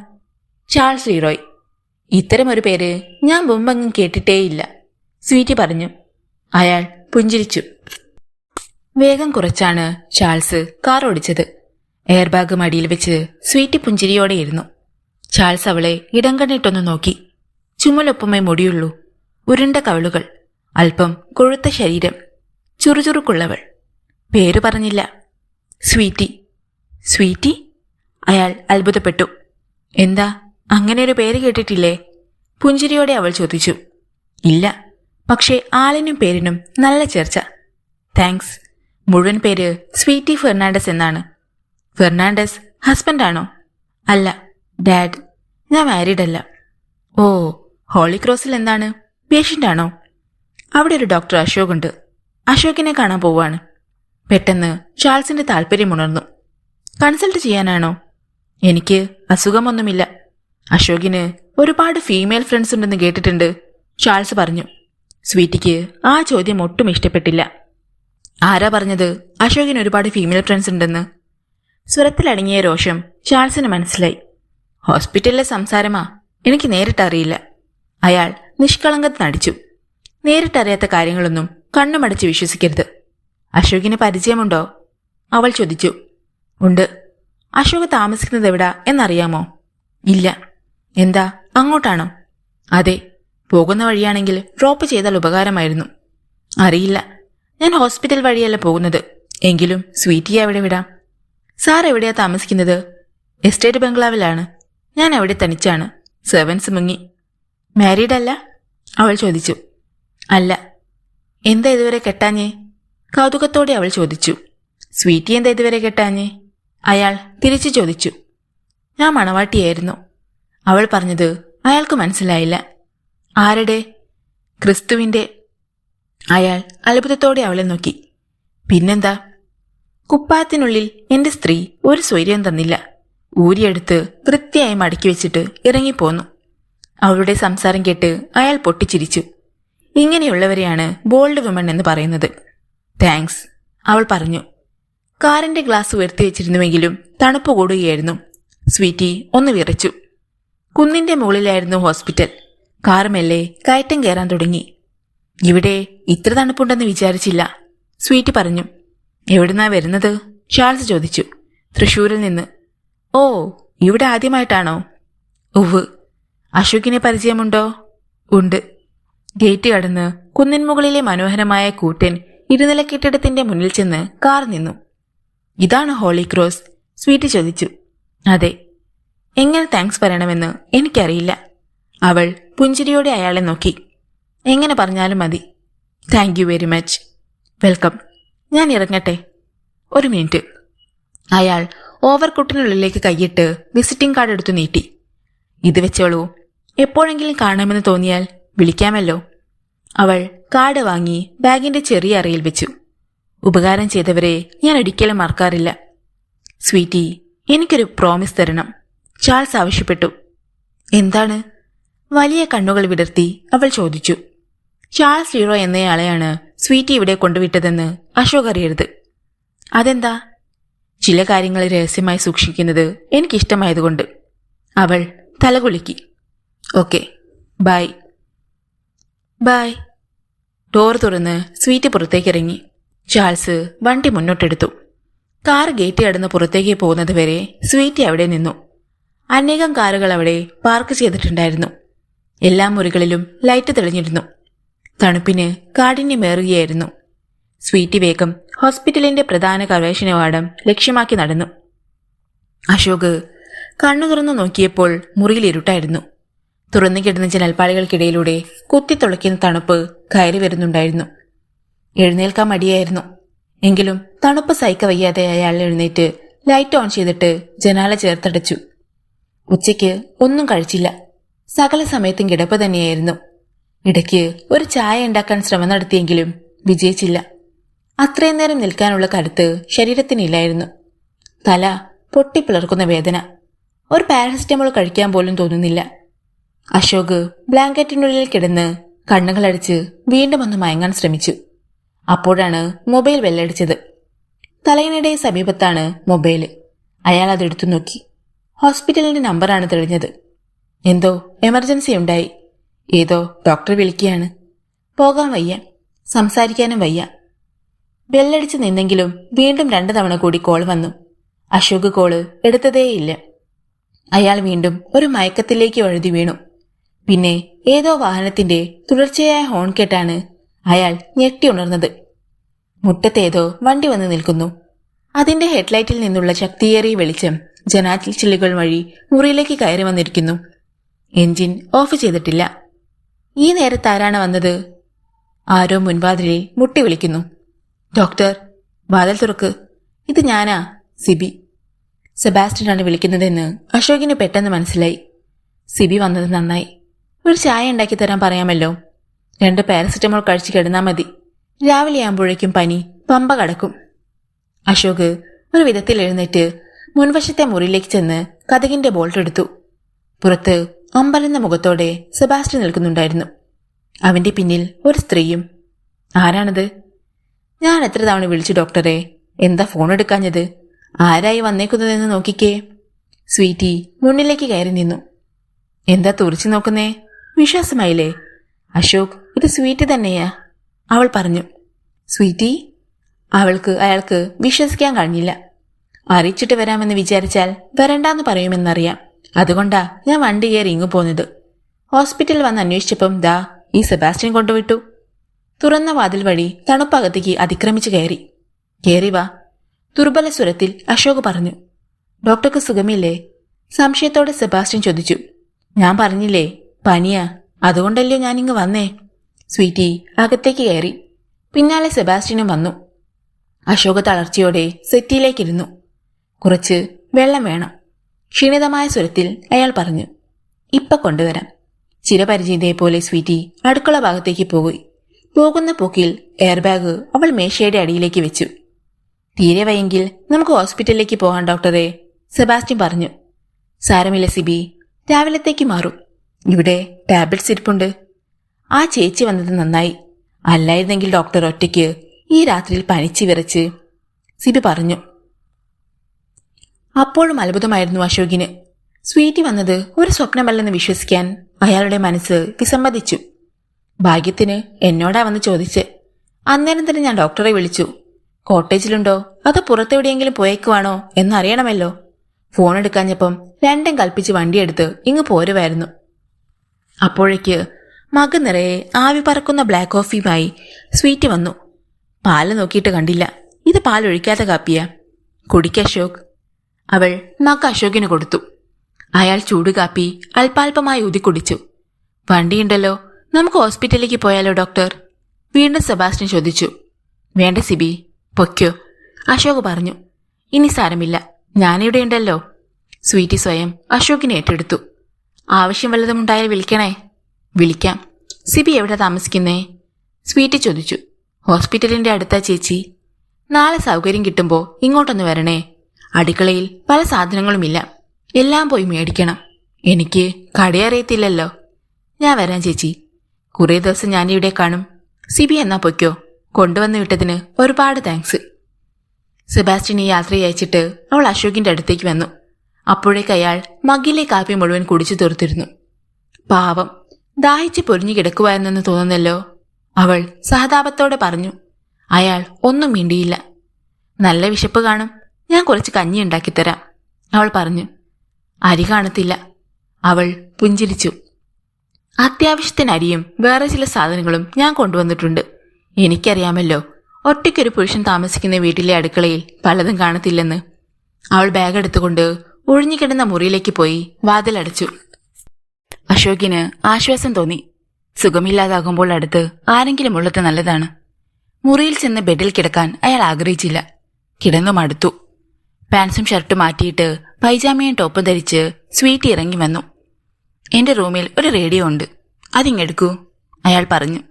ചാൾസ് ലീറോയ്. ഇത്തരമൊരു പേര് ഞാൻ മുമ്പെങ്ങും കേട്ടിട്ടേയില്ല, സ്വീറ്റി പറഞ്ഞു. അയാൾ പുഞ്ചിരിച്ചു. വേഗം കുറച്ചാണ് ചാൾസ് കാർ ഓടിച്ചത്. എയർബാഗ് മടിയിൽ വെച്ച് സ്വീറ്റി പുഞ്ചിരിയോടെയിരുന്നു. ചാൾസ് അവളെ ഇടം കണ്ണിട്ടൊന്നു നോക്കി. ചുമലൊപ്പമേ മുടിയുള്ളൂ, ഉരുണ്ട കവളുകൾ, അല്പം കൊഴുത്ത ശരീരം, ചുറുചുറുക്കുള്ളവൾ. പേര് പറഞ്ഞില്ല. സ്വീറ്റി. സ്വീറ്റി? അയാൾ അത്ഭുതപ്പെട്ടു. എന്താ, അങ്ങനെ ഒരു പേര് കേട്ടിട്ടില്ലേ? പുഞ്ചിരിയോടെ അവൾ ചോദിച്ചു. ഇല്ല, പക്ഷേ ആളിനും പേരിനും നല്ല ചേർച്ച. താങ്ക്സ്. മുഴുവൻ പേര് സ്വീറ്റി ഫെർണാണ്ടസ് എന്നാണ്. ഫെർണാണ്ടസ് ഹസ്ബൻഡാണോ? അല്ല, ഡാഡ്. ഞാൻ മാരീഡ് അല്ല. ഓ, ഹോളിക്രോസിൽ എന്താണ്, പേഷ്യൻ്റാണോ? അവിടെ ഒരു ഡോക്ടർ അശോക് ഉണ്ട്. അശോകിനെ കാണാൻ പോവാണ്. പെട്ടെന്ന് ചാൾസിന്റെ താല്പര്യമുണർന്നു. കൺസൾട്ട് ചെയ്യാനാണോ? എനിക്ക് അസുഖമൊന്നുമില്ല. അശോകിന് ഒരുപാട് ഫീമെയിൽ ഫ്രണ്ട്സ് ഉണ്ടെന്ന് കേട്ടിട്ടുണ്ട്, ചാൾസ് പറഞ്ഞു. സ്വീറ്റിക്ക് ആ ചോദ്യം ഒട്ടും ഇഷ്ടപ്പെട്ടില്ല. ആരാ പറഞ്ഞത് അശോകിന് ഒരുപാട് ഫീമെയിൽ ഫ്രണ്ട്സ് ഉണ്ടെന്ന്? സ്വരത്തിലടങ്ങിയ രോഷം ചാൾസിന് മനസ്സിലായി. ഹോസ്പിറ്റലിലെ സംസാരമാ, എനിക്ക് നേരിട്ടറിയില്ല. അയാൾ നിഷ്കളങ്കത നടിച്ചു. നേരിട്ടറിയാത്ത കാര്യങ്ങളൊന്നും കണ്ണുമടച്ച് വിശ്വസിക്കരുത്. അശോകിന് പരിചയമുണ്ടോ? അവൾ ചോദിച്ചു. ഉണ്ട്. അശോക് താമസിക്കുന്നത് എവിടാ എന്നറിയാമോ? ഇല്ല. എന്താ, അങ്ങോട്ടാണോ? അതെ. പോകുന്ന വഴിയാണെങ്കിൽ ഡ്രോപ്പ് ചെയ്താൽ ഉപകാരമായിരുന്നു. അറിയില്ല, ഞാൻ ഹോസ്പിറ്റൽ വഴിയല്ല പോകുന്നത്. എങ്കിലും സ്വീറ്റിയെ എവിടെ വിടാം. സാർ എവിടെയാ താമസിക്കുന്നത്? എസ്റ്റേറ്റ് ബംഗ്ലാവിലാണ്. ഞാൻ അവിടെ തനിച്ചാണ്. സെർവൻസ് മുങ്ങി. മാരീഡ് അല്ല? അവൾ ചോദിച്ചു. അല്ല. എന്താ ഇതുവരെ കെട്ടാഞ്ഞേ? കൗതുകത്തോടെ അവൾ ചോദിച്ചു. സ്വീറ്റി എന്താ ഇതുവരെ കെട്ടാഞ്ഞേ? അയാൾ തിരിച്ചു ചോദിച്ചു. ഞാൻ മണവാട്ടിയായിരുന്നു. അവൾ പറഞ്ഞത് അയാൾക്ക് മനസ്സിലായില്ല. ആരുടെ? ക്രിസ്തുവിന്റെ. അയാൾ അത്ഭുതത്തോടെ അവളെ നോക്കി. പിന്നെന്താ? കുപ്പായത്തിനുള്ളിൽ എന്റെ സ്ത്രീ ഒരു സ്വൈര്യം തന്നില്ല. ഊരിയെടുത്ത് വൃത്തിയായി മടക്കി വെച്ചിട്ട് ഇറങ്ങിപ്പോന്നു. അവളുടെ സംസാരം കേട്ട് അയാൾ പൊട്ടിച്ചിരിച്ചു. ഇങ്ങനെയുള്ളവരെയാണ് ബോൾഡ് വിമൺ എന്ന് പറയുന്നത്. താങ്ക്സ്, അവൾ പറഞ്ഞു. കാറിന്റെ ഗ്ലാസ് ഉയർത്തി വെച്ചിരുന്നുവെങ്കിലും തണുപ്പ് കൂടുകയായിരുന്നു. സ്വീറ്റി ഒന്ന് വിറച്ചു. കുന്നിന്റെ മുകളിലായിരുന്നു ഹോസ്പിറ്റൽ. കാർ മെല്ലെ കയറ്റം കയറാൻ തുടങ്ങി. ഇവിടെ ഇത്ര തണുപ്പുണ്ടെന്ന് വിചാരിച്ചില്ല, സ്വീറ്റി പറഞ്ഞു. എവിടുന്നാ വരുന്നത്? ചാൾസ് ചോദിച്ചു. തൃശൂരിൽ നിന്ന്. ഓ, ഇവിടെ ആദ്യമായിട്ടാണോ? ഉവ്. അശോകിനെ പരിചയമുണ്ടോ? ഉണ്ട്. ഗേറ്റ് കടന്ന് കുന്നിൻ മുകളിലെ മനോഹരമായ കൂറ്റൻ ഇരുനില കെട്ടിടത്തിന്റെ മുന്നിൽ ചെന്ന് കാർ നിന്നു. ഇതാണ് ഹോളിക്രോസ്? സ്വീറ്റി ചോദിച്ചു. അതെ. എങ്ങനെ താങ്ക്സ് പറയണമെന്ന് എനിക്കറിയില്ല. അവൾ പുഞ്ചിരിയോടെ അയാളെ നോക്കി. എങ്ങനെ പറഞ്ഞാലും മതി. Thank you very much. Welcome. ഞാൻ ഇറങ്ങട്ടെ? ഒരു മിനിറ്റ്. അയാൾ ഓവർകോട്ടിനുള്ളിലേക്ക് കൈയിട്ട് വിസിറ്റിംഗ് കാർഡ് എടുത്തു നീട്ടി. ഇത് വെച്ചോളൂ. എപ്പോഴെങ്കിലും കാണാമെന്ന് തോന്നിയാൽ വിളിക്കാമല്ലോ. അവൾ കാർഡ് വാങ്ങി ബാഗിന്റെ ചെറിയ അറയിൽ വെച്ചു. ഉപകാരം ചെയ്തവരെ ഞാൻ ഒരിക്കലും മറക്കാറില്ല. സ്വീറ്റി, എനിക്കൊരു പ്രോമിസ് തരണം, ചാൾസ് ആവശ്യപ്പെട്ടു. എന്താണ്? വലിയ കണ്ണുകൾ വിടർത്തി അവൾ ചോദിച്ചു. ചാൾസ് ലീറോ എന്നയാളെയാണ് സ്വീറ്റി ഇവിടെ കൊണ്ടുവിട്ടതെന്ന് അശോക് അറിയരുത്. അതെന്താ? ചില കാര്യങ്ങൾ രഹസ്യമായി സൂക്ഷിക്കുന്നത് എനിക്കിഷ്ടമായതുകൊണ്ട്. അവൾ തലകുലുക്കി. Okay, bye. ബൈ. ഡോർ തുറന്ന് സ്വീറ്റി പുറത്തേക്കിറങ്ങി. ചാൾസ് വണ്ടി മുന്നോട്ടെടുത്തു. കാർ ഗേറ്റ് കടന്ന് പുറത്തേക്ക് പോകുന്നത് വരെ സ്വീറ്റി അവിടെ നിന്നു. അനേകം കാറുകൾ അവിടെ പാർക്ക് ചെയ്തിട്ടുണ്ടായിരുന്നു. എല്ലാ മുറികളിലും ലൈറ്റ് തെളിഞ്ഞിരുന്നു. തണുപ്പിന് കാഠിന്യമേറുകയായിരുന്നു. സ്വീറ്റി വേഗം ഹോസ്പിറ്റലിന്റെ പ്രധാന പ്രവേശന കവാടം ലക്ഷ്യമാക്കി നടന്നു. അശോക് കണ്ണു തുറന്നു നോക്കിയപ്പോൾ മുറിയിൽ ഇരുട്ടായിരുന്നു. തുറന്നു കിടന്ന ജനൽപ്പാളികൾക്കിടയിലൂടെ കുത്തിത്തുളയ്ക്കുന്ന തണുപ്പ് കയറി വരുന്നുണ്ടായിരുന്നു. എഴുന്നേൽക്കാൻ മടിയായിരുന്നു. എങ്കിലും തണുപ്പ് സഹിക്കവയ്യാതെ അയാൾ എഴുന്നേറ്റ് ലൈറ്റ് ഓൺ ചെയ്തിട്ട് ജനാല ചേർത്തടച്ചു. ഉച്ചയ്ക്ക് ഒന്നും കഴിച്ചില്ല. സകല സമയത്തും കിടപ്പ് തന്നെയായിരുന്നു. ഇടയ്ക്ക് ഒരു ചായ ഉണ്ടാക്കാൻ ശ്രമം നടത്തിയെങ്കിലും വിജയിച്ചില്ല. അത്രയും നേരം നിൽക്കാനുള്ള കരുത്ത് ശരീരത്തിനില്ലായിരുന്നു. തല പൊട്ടിപ്പിളർക്കുന്ന വേദന. ഒരു പാരസിറ്റമോൾ കഴിക്കാൻ പോലും തോന്നുന്നില്ല. അശോക് ബ്ലാങ്കറ്റിനുള്ളിൽ കിടന്ന് കണ്ണുകളടിച്ച് വീണ്ടും ഒന്ന് മയങ്ങാൻ ശ്രമിച്ചു. അപ്പോഴാണ് മൊബൈൽ ബെല്ലടിച്ചത്. തലയിണയുടെ സമീപത്താണ് മൊബൈൽ. അയാൾ അതെടുത്തു നോക്കി. ഹോസ്പിറ്റലിന്റെ നമ്പറാണ് തെളിഞ്ഞത്. എന്തോ എമർജൻസി ഉണ്ടായി. ഏതോ ഡോക്ടർ വിളിക്കുകയാണ്. പോകാൻ വയ്യ, സംസാരിക്കാനും വയ്യ. ബെല്ലടിച്ച് നിന്നെങ്കിലും വീണ്ടും 2 തവണ കൂടി കോൾ വന്നു. അശോക് കോള് എടുത്തതേയില്ല. അയാൾ വീണ്ടും ഒരു മയക്കത്തിലേക്ക് വഴുതി വീണു. പിന്നെ ഏതോ വാഹനത്തിന്റെ തുടർച്ചയായ ഹോൺ കേട്ടാണ് അയാൾ ഞെട്ടി ഉണർന്നത്. മുറ്റത്തേതോ വണ്ടി വന്ന് നിൽക്കുന്നു. അതിന്റെ ഹെഡ്ലൈറ്റിൽ നിന്നുള്ള ശക്തിയേറിയ വെളിച്ചം ജനാറ്റിൽ ചില്ലുകൾ വഴി മുറിയിലേക്ക് കയറി വന്നിരിക്കുന്നു. എൻജിൻ ഓഫ് ചെയ്തിട്ടില്ല. ഈ നേരത്താരാണ് വന്നത്? ആരോ മുൻവാതിലിൽ മുട്ടി വിളിക്കുന്നു. ഡോക്ടർ, വാതിൽ തുറക്ക്. ഇത് ഞാനാ, സിബി. സെബാസ്റ്റ്യനാണ് വിളിക്കുന്നതെന്ന് അശോകിന് പെട്ടെന്ന് മനസ്സിലായി. സിബി വന്നത് നന്നായി. ഒരു ചായ ഉണ്ടാക്കി തരാൻ പറയാമല്ലോ. 2 പാരസിറ്റമോൾ കഴിച്ച് കിടന്നാൽ മതി. രാവിലെ ആകുമ്പോഴേക്കും പനി പമ്പ കടക്കും. അശോക് ഒരു വിധത്തിൽ എഴുന്നേറ്റ് മുൻവശത്തെ മുറിയിലേക്ക് ചെന്ന് കതകിന്റെ ബോൾട്ട് എടുത്തു. പുറത്ത് അമ്പലന്ന മുഖത്തോടെ സെബാസ്റ്റ്യൻ നിൽക്കുന്നുണ്ടായിരുന്നു. അവന്റെ പിന്നിൽ ഒരു സ്ത്രീയും. ആരാണത്? ഞാൻ എത്ര തവണ വിളിച്ചു ഡോക്ടറെ. എന്താ ഫോൺ എടുക്കാഞ്ഞത്? ആരായി വന്നേക്കുന്നതെന്ന് നോക്കിക്കേ. സ്വീറ്റി മുന്നിലേക്ക് കയറി നിന്നു. എന്താ തുറച്ചു നോക്കുന്നേ? വിശ്വാസമായില്ലേ? അശോക്, ഇത് സ്വീറ്റി തന്നെയാ, അവൾ പറഞ്ഞു. സ്വീറ്റി? അയാൾക്ക് വിശ്വസിക്കാൻ കഴിഞ്ഞില്ല. അറിയിച്ചിട്ട് വരാമെന്ന് വിചാരിച്ചാൽ വരണ്ടാന്ന് പറയുമെന്നറിയാം. അതുകൊണ്ടാ ഞാൻ വണ്ടി കയറി ഇങ്ങു പോന്നത്. ഹോസ്പിറ്റലിൽ വന്ന് അന്വേഷിച്ചപ്പം ദാ ഈ സെബാസ്റ്റ്യൻ കൊണ്ടുവിട്ടു. തുറന്ന വാതിൽ വഴി തണുപ്പകത്തേക്ക് അതിക്രമിച്ചു കയറി വാ, ദുർബല സ്വരത്തിൽ അശോക് പറഞ്ഞു. ഡോക്ടർക്ക് സുഖമില്ലേ? സംശയത്തോടെ സെബാസ്റ്റ്യൻ ചോദിച്ചു. ഞാൻ പറഞ്ഞില്ലേ, പനിയാ, അതുകൊണ്ടല്ലേ ഞാനിങ്ങ് വന്നേ. സ്വീറ്റി അകത്തേക്ക് കയറി. പിന്നാലെ സെബാസ്റ്റ്യനും വന്നു. അശോക് തളർച്ചയോടെ സെറ്റിയിലേക്കിരുന്നു. കുറച്ച് വെള്ളം വേണം, ക്ഷീണിതമായ സ്വരത്തിൽ അയാൾ പറഞ്ഞു. ഇപ്പൊ കൊണ്ടുവരാം. ചിരപരിചിതയെപ്പോലെ സ്വീറ്റി അടുക്കള ഭാഗത്തേക്ക് പോയി. പോകുന്ന പോക്കിൽ എയർ ബാഗ് അവൾ മേശയുടെ അടിയിലേക്ക് വെച്ചു. തീരെ വയ്യെങ്കിൽ നമുക്ക് ഹോസ്പിറ്റലിലേക്ക് പോകാം ഡോക്ടറെ, സെബാസ്റ്റ്യൻ പറഞ്ഞു. സാരമില്ല സിബി, രാവിലത്തേക്ക് മാറും. ഇവിടെ ടാബ്ലറ്റ്സ് ഇരിപ്പുണ്ട്. ആ ചേച്ചി വന്നത് നന്നായി. അല്ലായിരുന്നെങ്കിൽ ഡോക്ടർ ഒറ്റയ്ക്ക് ഈ രാത്രിയിൽ പനിച്ചു വിറച്ച്, സിബി പറഞ്ഞു. അപ്പോഴും അത്ഭുതമായിരുന്നു അശോകിന്. സ്വീറ്റി വന്നത് ഒരു സ്വപ്നമല്ലെന്ന് വിശ്വസിക്കാൻ അയാളുടെ മനസ്സ് വിസമ്മതിച്ചു. ഭാഗ്യത്തിന് എന്നോടാ വന്ന് ചോദിച്ച്. അന്നേരം തന്നെ ഞാൻ ഡോക്ടറെ വിളിച്ചു. കോട്ടേജിലുണ്ടോ അതോ പുറത്തെവിടെയെങ്കിലും പോയേക്കുവാണോ എന്നറിയണമല്ലോ. ഫോൺ എടുക്കാഞ്ഞപ്പം രണ്ടും കൽപ്പിച്ച് വണ്ടിയെടുത്ത് ഇങ്ങ് പോരുമായിരുന്നു. അപ്പോഴേക്ക് മഗ് നിറയെ ആവി പറക്കുന്ന ബ്ലാക്ക് കോഫിയുമായി സ്വീറ്റ് വന്നു. പാല് നോക്കിയിട്ട് കണ്ടില്ല. ഇത് പാലൊഴിക്കാത്ത കാപ്പിയാ. കുടിക്ക അശോക്. അവൾ മഗ് അശോകിന് കൊടുത്തു. അയാൾ ചൂട് കാപ്പി അല്പാൽപമായി ഊതി കുടിച്ചു. വണ്ടിയുണ്ടല്ലോ, നമുക്ക് ഹോസ്പിറ്റലിലേക്ക് പോയാലോ ഡോക്ടർ? വീണ്ടും സെബാസ്റ്റ്യൻ ചോദിച്ചു. വേണ്ട സിബി, പൊയ്ക്കോ, അശോക് പറഞ്ഞു. ഇനി സാരമില്ല, ഞാനിവിടെ ഉണ്ടല്ലോ. സ്വീറ്റി സ്വയം അശോകിനെ ഏറ്റെടുത്തു. ആവശ്യം വല്ലതുമുണ്ടായാൽ വിളിക്കണേ. വിളിക്കാം. സിബി എവിടെ താമസിക്കുന്നേ? സ്വീറ്റി ചോദിച്ചു. ഹോസ്പിറ്റലിന്റെ അടുത്താ ചേച്ചി. നാളെ സൗകര്യം കിട്ടുമ്പോൾ ഇങ്ങോട്ടൊന്ന് വരണേ. അടുക്കളയിൽ പല സാധനങ്ങളുമില്ല, എല്ലാം പോയി മേടിക്കണം. എനിക്ക് കടയറിയത്തില്ലല്ലോ. ഞാൻ വരാം ചേച്ചി. കുറേ ദിവസം ഞാനിവിടെ കാണും. സിബി എന്നാ പൊയ്ക്കോ. കൊണ്ടുവന്ന് വിട്ടതിന് ഒരുപാട് താങ്ക്സ്. സെബാസ്റ്റ്യൻ ഈ യാത്ര അയച്ചിട്ട് അവൾ അശോകിന്റെ അടുത്തേക്ക് വന്നു. അപ്പോഴേക്ക് അയാൾ മഗ്ഗിലെ കാപ്പി മുഴുവൻ കുടിച്ചു തീർത്തിരുന്നു. പാവം, ദാഹിച്ച് പൊരിഞ്ഞു കിടക്കുവായെന്നു തോന്നുന്നല്ലോ, അവൾ സഹതാപത്തോടെ പറഞ്ഞു. അയാൾ ഒന്നും മിണ്ടിയില്ല. നല്ല വിശപ്പ് കാണും, ഞാൻ കുറച്ച് കഞ്ഞി ഉണ്ടാക്കിത്തരാം, അവൾ പറഞ്ഞു. അരി കാണത്തില്ല, അവൾ പുഞ്ചിരിച്ചു. അത്യാവശ്യത്തിന് അരിയും വേറെ ചില സാധനങ്ങളും ഞാൻ കൊണ്ടുവന്നിട്ടുണ്ട്. എനിക്കറിയാമല്ലോ, ഒറ്റയ്ക്കൊരു പുരുഷൻ താമസിക്കുന്ന വീട്ടിലെ അടുക്കളയിൽ പലതും കാണത്തില്ലെന്ന്. അവൾ ബാഗ് എടുത്തുകൊണ്ട് ഒഴിഞ്ഞുകിടന്ന മുറിയിലേക്ക് പോയി വാതിലടച്ചു. അശോകിന് ആശ്വാസം തോന്നി. സുഖമില്ലാതാകുമ്പോൾ അടുത്ത് ആരെങ്കിലും ഉള്ളത് നല്ലതാണ്. മുറിയിൽ ചെന്ന് ബെഡിൽ കിടക്കാൻ അയാൾ ആഗ്രഹിച്ചില്ല. കിടന്നു മടുത്തു. പാൻസും ഷർട്ടും മാറ്റിയിട്ട് പൈജാമയും ടോപ്പും ധരിച്ച് സ്വീറ്റ് ഇറങ്ങി വന്നു. എന്റെ റൂമിൽ ഒരു റേഡിയോ ഉണ്ട്, അതിങ്ങെടുക്കൂ, അയാൾ പറഞ്ഞു.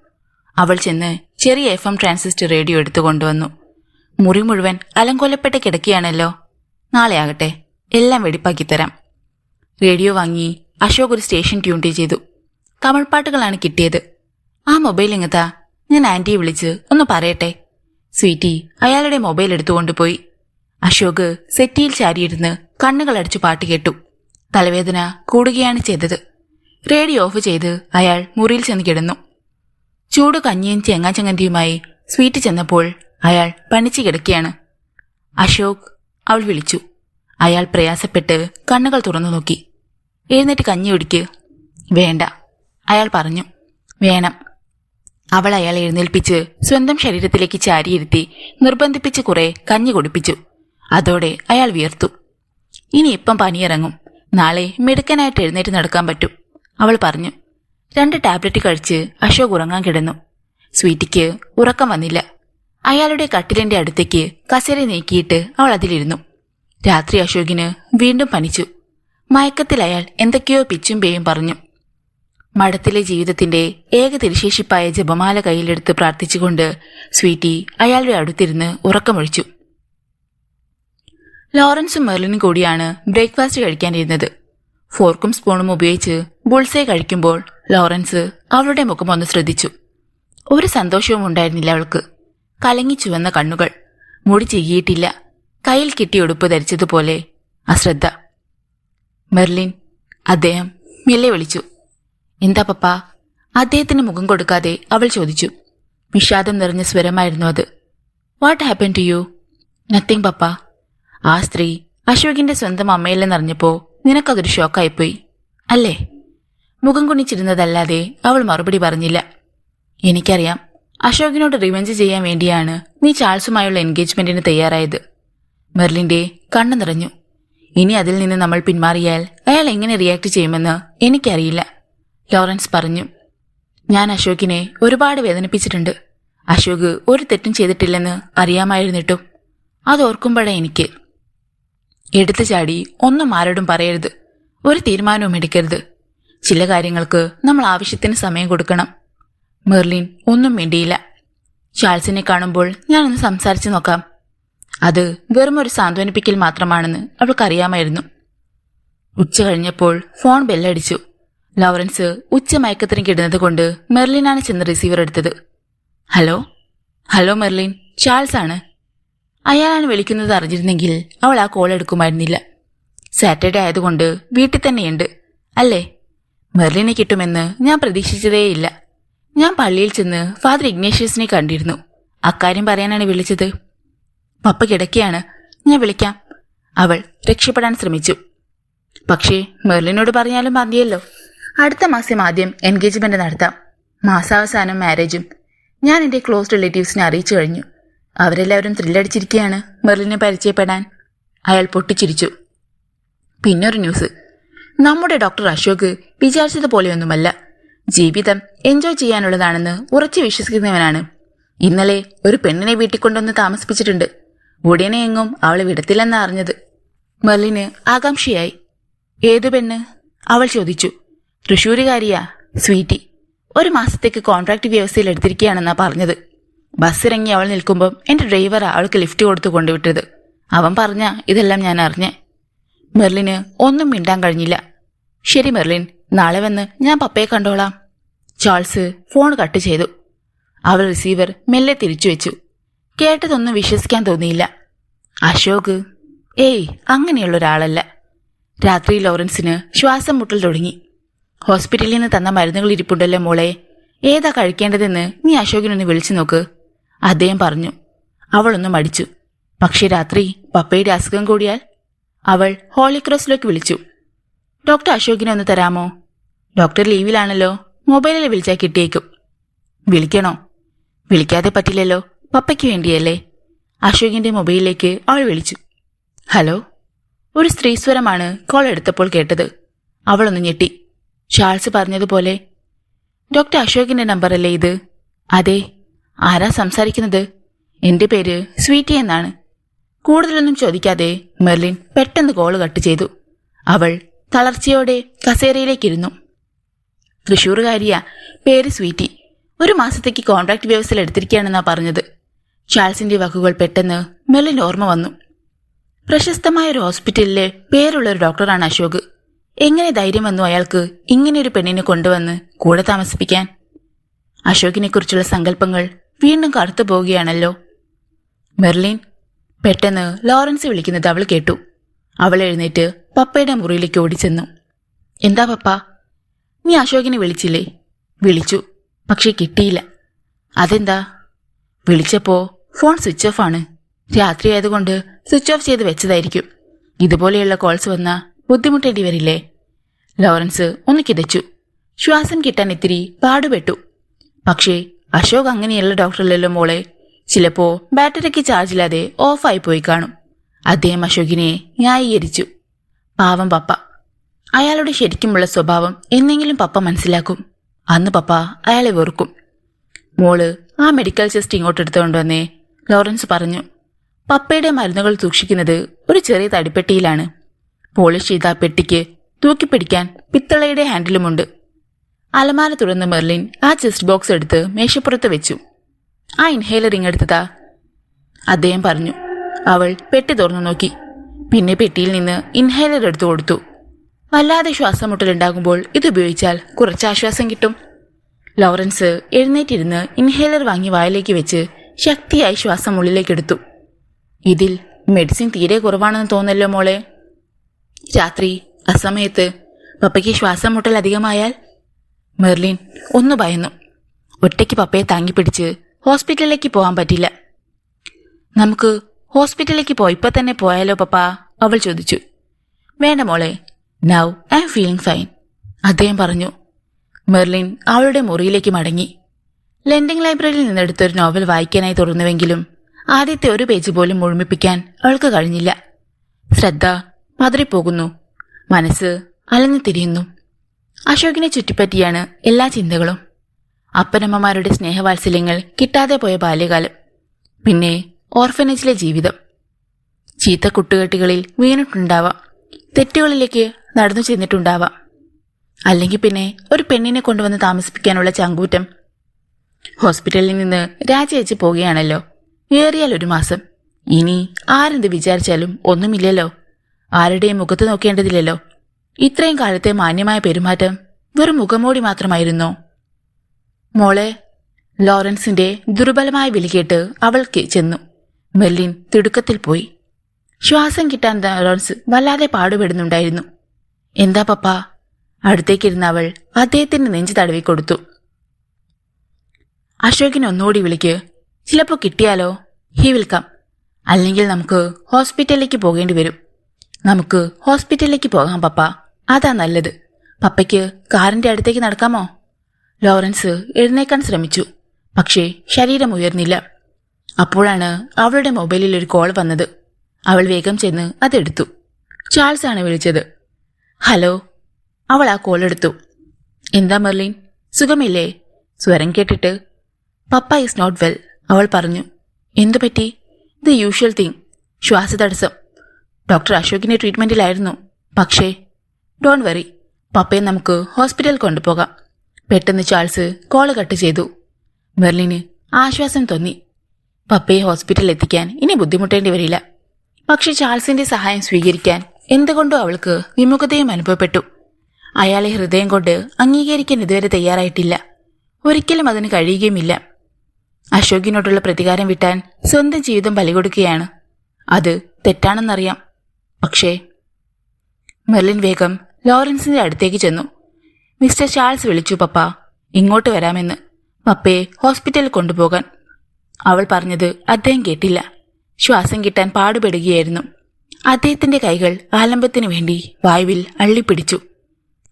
അവൾ ചെന്ന് ചെറിയ FM ട്രാൻസിസ്റ്റർ റേഡിയോ എടുത്തു കൊണ്ടുവന്നു. മുറി മുഴുവൻ അലങ്കോലപ്പെട്ട് കിടക്കുകയാണല്ലോ. നാളെ ആകട്ടെ, എല്ലാം വെടിപ്പാക്കിത്തരാം. റേഡിയോ വാങ്ങി അശോക് ഒരു സ്റ്റേഷൻ ട്യൂൺ ചെയ്തു. തമിഴ് പാട്ടുകളാണ് കിട്ടിയത്. ആ മൊബൈൽ ഇങ്ങത്താ, ഞാൻ ആന്റിയെ വിളിച്ച് ഒന്ന് പറയട്ടെ. സ്വീറ്റി അയാളുടെ മൊബൈൽ എടുത്തുകൊണ്ടുപോയി. അശോക് സെറ്റിയിൽ ചാരിയിരുന്ന് കണ്ണുകളടച്ചു പാട്ട് കേട്ടു. തലവേദന കൂടുകയാണ് ചെയ്തത്. റേഡിയോ ഓഫ് ചെയ്ത് അയാൾ മുറിയിൽ ചെന്ന് കിടന്നു. ചൂട് കഞ്ഞിയും ചെങ്ങാച്ചങ്ങന്തിയുമായി സ്വീറ്റ് ചെന്നപ്പോൾ അയാൾ പണിച്ചു കിടക്കുകയാണ്. അശോക്, അവൾ വിളിച്ചു. അയാൾ പ്രയാസപ്പെട്ട് കണ്ണുകൾ തുറന്നു നോക്കി. എഴുന്നേറ്റ് കഞ്ഞി കുടിക്ക്. വേണ്ട, അയാൾ പറഞ്ഞു. വേണം. അവൾ അയാളെ എഴുന്നേൽപ്പിച്ച് സ്വന്തം ശരീരത്തിലേക്ക് ചാരിയിരുത്തി നിർബന്ധിപ്പിച്ച് കുറെ കഞ്ഞി കുടിപ്പിച്ചു. അതോടെ അയാൾ വിയർത്തു. ഇനി ഇപ്പം പനിയിറങ്ങും, നാളെ മിടുക്കനായിട്ട് എഴുന്നേറ്റ് നടക്കാൻ പറ്റും, അവൾ പറഞ്ഞു. 2 ടാബ്ലറ്റ് കഴിച്ച് അശോക് ഉറങ്ങാൻ കിടന്നു. സ്വീറ്റിക്ക് ഉറക്കം വന്നില്ല. അയാളുടെ കട്ടിലിന്റെ അടുത്തേക്ക് കസേര നീക്കിയിട്ട് അവൾ അതിലിരുന്നു. രാത്രി അശോകിന് വീണ്ടും പനിച്ചു. മയക്കത്തിൽ അയാൾ എന്തൊക്കെയോ പിച്ചും പേയും പറഞ്ഞു. മഠത്തിലെ ജീവിതത്തിന്റെ ഏക തിരിശേഷിപ്പായ ജപമാല കയ്യിലെടുത്ത് പ്രാർത്ഥിച്ചുകൊണ്ട് സ്വീറ്റി അയാളുടെ അടുത്തിരുന്ന് ഉറക്കമൊഴിച്ചു. ലോറൻസും മെർലിനും കൂടിയാണ് ബ്രേക്ക്ഫാസ്റ്റ് കഴിക്കാനിരുന്നത്. ഫോർക്കും സ്പൂണും ഉപയോഗിച്ച് ബുൾസേ കഴിക്കുമ്പോൾ ലോറൻസ് അവളുടെ മുഖം ഒന്ന് ശ്രദ്ധിച്ചു. ഒരു സന്തോഷവും ഉണ്ടായിരുന്നില്ല അവൾക്ക്. കലങ്ങി ചുവന്ന കണ്ണുകൾ, മുടി ചീകിയിട്ടില്ല, കയ്യിൽ കിട്ടിയ ഉടുപ്പ് ധരിച്ചതുപോലെ അശ്രദ്ധ. മെർലിൻ, അദ്ദേഹം മെല്ലെ വിളിച്ചു. എന്താ പപ്പ? അദ്ദേഹത്തിന് മുഖം കൊടുക്കാതെ അവൾ ചോദിച്ചു. വിഷാദം നിറഞ്ഞ സ്വരമായിരുന്നു അത്. What happen to you? Nothing papa. ആ സ്ത്രീ അശോകിന്റെ സ്വന്തം അമ്മയില്ലെന്നറിഞ്ഞപ്പോ നിനക്കതൊരു ഷോക്കായിപ്പോയി അല്ലേ? മുഖം കുണിച്ചിരുന്നതല്ലാതെ അവൾ മറുപടി പറഞ്ഞില്ല. എനിക്കറിയാം, അശോകിനോട് റിവെഞ്ച് ചെയ്യാൻ വേണ്ടിയാണ് നീ ചാൾസുമായുള്ള എൻഗേജ്മെന്റിന് തയ്യാറായത്. മെർലിന്റെ കണ്ണു നിറഞ്ഞു. ഇനി അതിൽ നിന്ന് നമ്മൾ പിന്മാറിയാൽ അയാൾ എങ്ങനെ റിയാക്ട് ചെയ്യുമെന്ന് എനിക്കറിയില്ല, ലോറൻസ് പറഞ്ഞു. ഞാൻ അശോകിനെ ഒരുപാട് വേദനിപ്പിച്ചിട്ടുണ്ട്. അശോക് ഒരു തെറ്റും ചെയ്തിട്ടില്ലെന്ന് അറിയാമായിരുന്നിട്ടും അതോർക്കുമ്പോഴേ എനിക്ക്. എടുത്തു ചാടി ഒന്നും ആരോടും പറയരുത്, ഒരു തീരുമാനവും എടുക്കരുത്. ചില കാര്യങ്ങൾക്ക് നമ്മൾ ആവശ്യത്തിന് സമയം കൊടുക്കണം. മെർലിൻ ഒന്നും മിണ്ടിയില്ല. ചാൾസിനെ കാണുമ്പോൾ ഞാനൊന്ന് സംസാരിച്ചു നോക്കാം. അത് വെറും ഒരു സാന്ത്വനിപ്പിക്കൽ മാത്രമാണെന്ന് അവൾക്കറിയാമായിരുന്നു. ഉച്ച കഴിഞ്ഞപ്പോൾ ഫോൺ ബെല്ലടിച്ചു. ലോറൻസ് ഉച്ചമയക്കത്തിന് കിടന്നത് കൊണ്ട് മെർലിനാണ് ചെന്ന് റിസീവർ എടുത്തത്. ഹലോ ഹലോ മെർലിൻ, ചാൾസ് ആണ്. അയാളാണ് വിളിക്കുന്നത് അറിഞ്ഞിരുന്നെങ്കിൽ അവൾ ആ കോൾ എടുക്കുമായിരുന്നില്ല. സാറ്റർഡേ ആയതുകൊണ്ട് വീട്ടിൽ തന്നെയുണ്ട് അല്ലേ? മെർലിനെ കിട്ടുമെന്ന് ഞാൻ പ്രതീക്ഷിച്ചതേയില്ല. ഞാൻ പള്ളിയിൽ ചെന്ന് ഫാദർ ഇഗ്നേഷ്യസിനെ കണ്ടിരുന്നു. അക്കാര്യം പറയാനാണ് വിളിച്ചത്. പപ്പ കിടക്കുകയാണ്, ഞാൻ വിളിക്കാം. അവൾ രക്ഷപ്പെടാൻ ശ്രമിച്ചു. പക്ഷേ മെർലിനോട് പറഞ്ഞാലും മതിയല്ലോ. അടുത്ത മാസം ആദ്യം എൻഗേജ്മെന്റ് നടത്താം, മാസാവസാനം മാരേജും. ഞാൻ എന്റെ ക്ലോസ് റിലേറ്റീവ്സിനെ അറിയിച്ചു കഴിഞ്ഞു. അവരെല്ലാവരും ത്രില്ലടിച്ചിരിക്കുകയാണ് മെർലിനെ പരിചയപ്പെടാൻ. അയാൾ പൊട്ടിച്ചിരിച്ചു. പിന്നൊരു ന്യൂസ്. നമ്മുടെ ഡോക്ടർ അശോക് വിചാരിച്ചതുപോലെയൊന്നുമല്ല. ജീവിതം എൻജോയ് ചെയ്യാനുള്ളതാണെന്ന് ഉറച്ചു വിശ്വസിക്കുന്നവനാണ്. ഇന്നലെ ഒരു പെണ്ണിനെ വീട്ടിൽ കൊണ്ടൊന്ന് താമസിപ്പിച്ചിട്ടുണ്ട്. ഉടനെ എങ്ങും അവളെ വിടത്തില്ലെന്ന് അറിഞ്ഞത്. മെർലിന് ആകാംക്ഷയായി. ഏതു പെണ്ണ്? അവൾ ചോദിച്ചു. തൃശ്ശൂരുകാരിയാ, സ്വീറ്റി. 1 മാസത്തേക്ക് കോൺട്രാക്ട് വ്യവസ്ഥയിൽ എടുത്തിരിക്കുകയാണെന്നാ പറഞ്ഞത്. ബസ്സിറങ്ങി അവൾ നിൽക്കുമ്പം എന്റെ ഡ്രൈവറാ അവൾക്ക് ലിഫ്റ്റ് കൊടുത്തു കൊണ്ടുവിട്ടത്. അവൻ പറഞ്ഞ ഇതെല്ലാം ഞാൻ അറിഞ്ഞേ. മെർലിന് ഒന്നും മിണ്ടാൻ കഴിഞ്ഞില്ല. ശരി മെർലിൻ, നാളെ വന്ന് ഞാൻ പപ്പയെ കണ്ടോളാം. ചാൾസ് ഫോൺ കട്ട് ചെയ്തു. അവൾ റിസീവർ മെല്ലെ തിരിച്ചു വെച്ചു. കേട്ടതൊന്നും വിശ്വസിക്കാൻ തോന്നിയില്ല. അശോക് ഏയ് അങ്ങനെയുള്ള ഒരാളല്ല. രാത്രി ലോറൻസിന് ശ്വാസം മുട്ടൽ തുടങ്ങി. ഹോസ്പിറ്റലിൽ നിന്ന് തന്ന മരുന്നുകൾ ഇരിപ്പുണ്ടല്ലോ മോളെ, ഏതാ കഴിക്കേണ്ടതെന്ന് നീ അശോകിനൊന്ന് വിളിച്ചു നോക്ക്, അദ്ദേഹം പറഞ്ഞു. അവളൊന്നും മടിച്ചു. പക്ഷെ രാത്രി പപ്പയുടെ അസുഖം കൂടിയാൽ? അവൾ ഹോളിക്രോസിലേക്ക് വിളിച്ചു. ഡോക്ടർ അശോകിനെ ഒന്ന് തരാമോ? ഡോക്ടർ ലീവിലാണല്ലോ, മൊബൈലിൽ വിളിച്ചാൽ കിട്ടിയേക്കും. വിളിക്കണോ? വിളിക്കാതെ പറ്റില്ലല്ലോ, പപ്പയ്ക്ക് വേണ്ടിയല്ലേ. അശോകിന്റെ മൊബൈലിലേക്ക് അവൾ വിളിച്ചു. ഹലോ. ഒരു സ്ത്രീസ്വരമാണ് കോൾ എടുത്തപ്പോൾ കേട്ടത്. അവളൊന്ന് ഞെട്ടി. ചാൾസ് പറഞ്ഞതുപോലെ. ഡോക്ടർ അശോകിന്റെ നമ്പറല്ലേ ഇത്? അതെ. ആരാ സംസാരിക്കുന്നത്? എന്റെ പേര് സ്വീറ്റി എന്നാണ്. കൂടുതലൊന്നും ചോദിക്കാതെ മെർലിൻ പെട്ടെന്ന് കോള് കട്ട് ചെയ്തു. അവൾ തളർച്ചയോടെ കസേരയിലേക്കിരുന്നു. തൃശ്ശൂറുകാരിയാ, പേര് സ്വീറ്റി. 1 മാസത്തേക്ക് കോൺട്രാക്ട് വ്യവസ്ഥയിൽ എടുത്തിരിക്കുകയാണെന്നാ പറഞ്ഞത്. ചാൾസിന്റെ വാക്കുകൾ പെട്ടെന്ന് മെർലിൻ ഓർമ്മ വന്നു. പ്രശസ്തമായ ഒരു ഹോസ്പിറ്റലിലെ പേരുള്ള ഒരു ഡോക്ടറാണ് അശോക്. എങ്ങനെ ധൈര്യം വന്നു അയാൾക്ക് ഇങ്ങനെയൊരു പെണ്ണിനെ കൊണ്ടുവന്ന് കൂടെ താമസിപ്പിക്കാൻ? അശോകിനെ കുറിച്ചുള്ള സങ്കല്പങ്ങൾ വീണ്ടും കറുത്തു പോവുകയാണല്ലോ. മെർലിൻ, പെട്ടെന്ന് ലോറൻസ് വിളിക്കുന്നത് അവൾ കേട്ടു. അവൾ എഴുന്നേറ്റ് പപ്പയുടെ മുറിയിലേക്ക് ഓടിച്ചെന്നു. എന്താ പപ്പ? നീ അശോകിനെ വിളിച്ചില്ലേ? വിളിച്ചു, പക്ഷെ കിട്ടിയില്ല. അതെന്താ? വിളിച്ചപ്പോ ഫോൺ സ്വിച്ച് ഓഫ് ആണ്. രാത്രി ആയതുകൊണ്ട് സ്വിച്ച് ഓഫ് ചെയ്ത് വെച്ചതായിരിക്കും. ഇതുപോലെയുള്ള കോൾസ് വന്നാ ബുദ്ധിമുട്ടേണ്ടി വരില്ലേ? ലോറൻസ് ഒന്ന് കിതച്ചു. ശ്വാസം കിട്ടാൻ ഇത്തിരി പാടുപെട്ടു. പക്ഷേ അശോക് അങ്ങനെയുള്ള ഡോക്ടറല്ലല്ലോ മോളെ. ചിലപ്പോ ബാറ്ററിക്ക് ചാർജില്ലാതെ ഓഫായി പോയി കാണും. അദ്ദേഹം അശോകിനെ ന്യായീകരിച്ചു. പാവം പപ്പ. അയാളുടെ ശരിക്കുമുള്ള സ്വഭാവം എന്നെങ്കിലും പപ്പ മനസ്സിലാക്കും. അന്ന് പപ്പ അയാളെ വെറുക്കും. മോള് ആ മെഡിക്കൽ ചെസ്റ്റ് ഇങ്ങോട്ടെടുത്തുകൊണ്ട് വന്നേ, ലോറൻസ് പറഞ്ഞു. പപ്പയുടെ മരുന്നുകൾ സൂക്ഷിക്കുന്നത് ഒരു ചെറിയ തടിപ്പെട്ടിയിലാണ്. പോളിഷ് ചെയ്ത പെട്ടിക്ക് തൂക്കിപ്പിടിക്കാൻ പിത്തളയുടെ ഹാൻഡിലുമുണ്ട്. അലമാര തുറന്ന് മെർലിൻ ആ ചെസ്റ്റ് ബോക്സ് എടുത്ത് മേശപ്പുറത്ത് വെച്ചു. ആ ഇൻഹേലർ ഇങ്ങെടുത്തതാ, അദ്ദേഹം പറഞ്ഞു. അവൾ പെട്ടി തുറന്നു നോക്കി. പിന്നെ പെട്ടിയിൽ നിന്ന് ഇൻഹേലർ എടുത്തു കൊടുത്തു. വല്ലാതെ ശ്വാസമുട്ടലുണ്ടാകുമ്പോൾ ഇതുപയോഗിച്ചാൽ കുറച്ച് ആശ്വാസം കിട്ടും. ലോറൻസ് എഴുന്നേറ്റിരുന്ന് ഇൻഹേലർ വാങ്ങി വായിലേക്ക് വെച്ച് ശക്തിയായി ശ്വാസം ഉള്ളിലേക്കെടുത്തു. ഇതിൽ മെഡിസിൻ തീരെ കുറവാണെന്ന് തോന്നല്ലോ മോളെ. രാത്രി അസമയത്ത് പപ്പയ്ക്ക് ശ്വാസം മുട്ടൽ അധികമായാൽ? മെർലിൻ ഒന്ന് ഭയന്നു. ഒറ്റയ്ക്ക് പപ്പയെ താങ്ങിപ്പിടിച്ച് ഹോസ്പിറ്റലിലേക്ക് പോകാൻ പറ്റില്ല. നമുക്ക് ഹോസ്പിറ്റലിലേക്ക് ഇപ്പൊ തന്നെ പോയാലോ പപ്പ? അവൾ ചോദിച്ചു. വേണ്ട മോളെ, now I am feeling fine, അദ്ദേഹം പറഞ്ഞു. മെർലിൻ അവളുടെ മുറിയിലേക്ക് മടങ്ങി. ലെൻഡിംഗ് ലൈബ്രറിയിൽ നിന്നെടുത്തൊരു നോവൽ വായിക്കാനായി തുറന്നുവെങ്കിലും ആദ്യത്തെ ഒരു പേജ് പോലും മുഴുമിപ്പിക്കാൻ അവൾക്ക് കഴിഞ്ഞില്ല. ശ്രദ്ധ പതറിപ്പോകുന്നു. മനസ്സ് അലഞ്ഞു തിരിയുന്നു. അശോകിനെ ചുറ്റിപ്പറ്റിയാണ് എല്ലാ ചിന്തകളും. അപ്പനമ്മമാരുടെ സ്നേഹവാത്സല്യങ്ങൾ കിട്ടാതെ പോയ ബാല്യകാലം, പിന്നെ ഓർഫനേജിലെ ജീവിതം. ചീത്ത കുട്ടുകെട്ടുകളിൽ വീണിട്ടുണ്ടാവാം, തെറ്റുകളിലേക്ക് നടന്നു ചെന്നിട്ടുണ്ടാവാം. അല്ലെങ്കിൽ പിന്നെ ഒരു പെണ്ണിനെ കൊണ്ടുവന്ന് താമസിപ്പിക്കാനുള്ള ചങ്കൂറ്റം. ഹോസ്പിറ്റലിൽ നിന്ന് രാജിവെച്ച് പോവുകയാണല്ലോ. ഏറിയാൽ 1 മാസം. ഇനി ആരെന്ത് വിചാരിച്ചാലും ഒന്നുമില്ലല്ലോ. ആരുടെയും മുഖത്ത് നോക്കേണ്ടതില്ലല്ലോ. ഇത്രയും കാലത്തെ മാന്യമായ പെരുമാറ്റം വെറും മുഖംമൂടി മാത്രമായിരുന്നോ? മോളെ, ലോറൻസിന്റെ ദുർബലമായ വിളി കേട്ട് അവൾക്ക് ചെന്നു. മെർലിൻ തിടുക്കത്തിൽ പോയി. ശ്വാസം കിട്ടാൻ ലോറൻസ് വല്ലാതെ പാടുപെടുന്നുണ്ടായിരുന്നു. എന്താ പപ്പ? അടുത്തേക്കിരുന്ന അവൾ അദ്ദേഹത്തിന്റെ നെഞ്ചു തടവിക്കൊടുത്തു. അശോകിനെ ഒന്നുകൂടി വിളിക്ക്. ചിലപ്പോ കിട്ടിയാലോ? He will come. അല്ലെങ്കിൽ നമുക്ക് ഹോസ്പിറ്റലിലേക്ക് പോകേണ്ടി വരും. നമുക്ക് ഹോസ്പിറ്റലിലേക്ക് പോകാം പപ്പ, അതാ നല്ലത്. പപ്പയ്ക്ക് കാറിന്റെ അടുത്തേക്ക് നടക്കാമോ? ലോറൻസ് എഴുന്നേക്കാൻ ശ്രമിച്ചു. പക്ഷേ ശരീരം ഉയർന്നില്ല. അപ്പോഴാണ് അവളുടെ മൊബൈലിൽ ഒരു കോൾ വന്നത്. അവൾ വേഗം ചെന്ന് അതെടുത്തു. ചാൾസ് ആണ് വിളിച്ചത്. ഹലോ. അവൾ ആ കോൾ എടുത്തു. എന്താ മെർലിൻ, സുഖമില്ലേ? സ്വരം കേട്ടിട്ട്. പപ്പ ഈസ് നോട്ട് വെൽ, അവൾ പറഞ്ഞു. എന്തു പറ്റി? ദ യൂഷ്വൽ തിങ്, ശ്വാസതടസ്സം. ഡോക്ടർ അശോകിന്റെ ട്രീറ്റ്മെന്റിലായിരുന്നു. പക്ഷേ ഡോണ്ട് വറി, പപ്പയെ നമുക്ക് ഹോസ്പിറ്റലിൽ കൊണ്ടുപോകാം. പെട്ടെന്ന് ചാൾസ് കോള് കട്ട് ചെയ്തു. മെർലിന് ആശ്വാസം തോന്നി. പപ്പയെ ഹോസ്പിറ്റലിൽ എത്തിക്കാൻ ഇനി ബുദ്ധിമുട്ടേണ്ടി വരില്ല. പക്ഷെ ചാൾസിന്റെ സഹായം സ്വീകരിക്കാൻ എന്തുകൊണ്ടോ അവൾക്ക് വിമുഖതയും അനുഭവപ്പെട്ടു. അയാളെ ഹൃദയം കൊണ്ട് അംഗീകരിക്കാൻ ഇതുവരെ തയ്യാറായിട്ടില്ല. ഒരിക്കലും അതിന് കഴിയുകയുമില്ല. അശോകിനോടുള്ള പ്രതികാരം വിട്ടാൻ സ്വന്തം ജീവിതം ബലികൊടുക്കുകയാണ്. അത് തെറ്റാണെന്നറിയാം. പക്ഷേ മെർലിൻ വേഗം ലോറൻസിന്റെ അടുത്തേക്ക് ചെന്നു. മിസ്റ്റർ ചാൾസ് വിളിച്ചു പപ്പ, ഇങ്ങോട്ട് വരാമെന്ന്, പപ്പയെ ഹോസ്പിറ്റലിൽ കൊണ്ടുപോകാൻ. അവൾ പറഞ്ഞത് അദ്ദേഹം കേട്ടില്ല. ശ്വാസം കിട്ടാൻ പാടുപെടുകയായിരുന്നു. അദ്ദേഹത്തിന്റെ കൈകൾ ആലംബത്തിനു വേണ്ടി വായുവിൽ അള്ളിപ്പിടിച്ചു.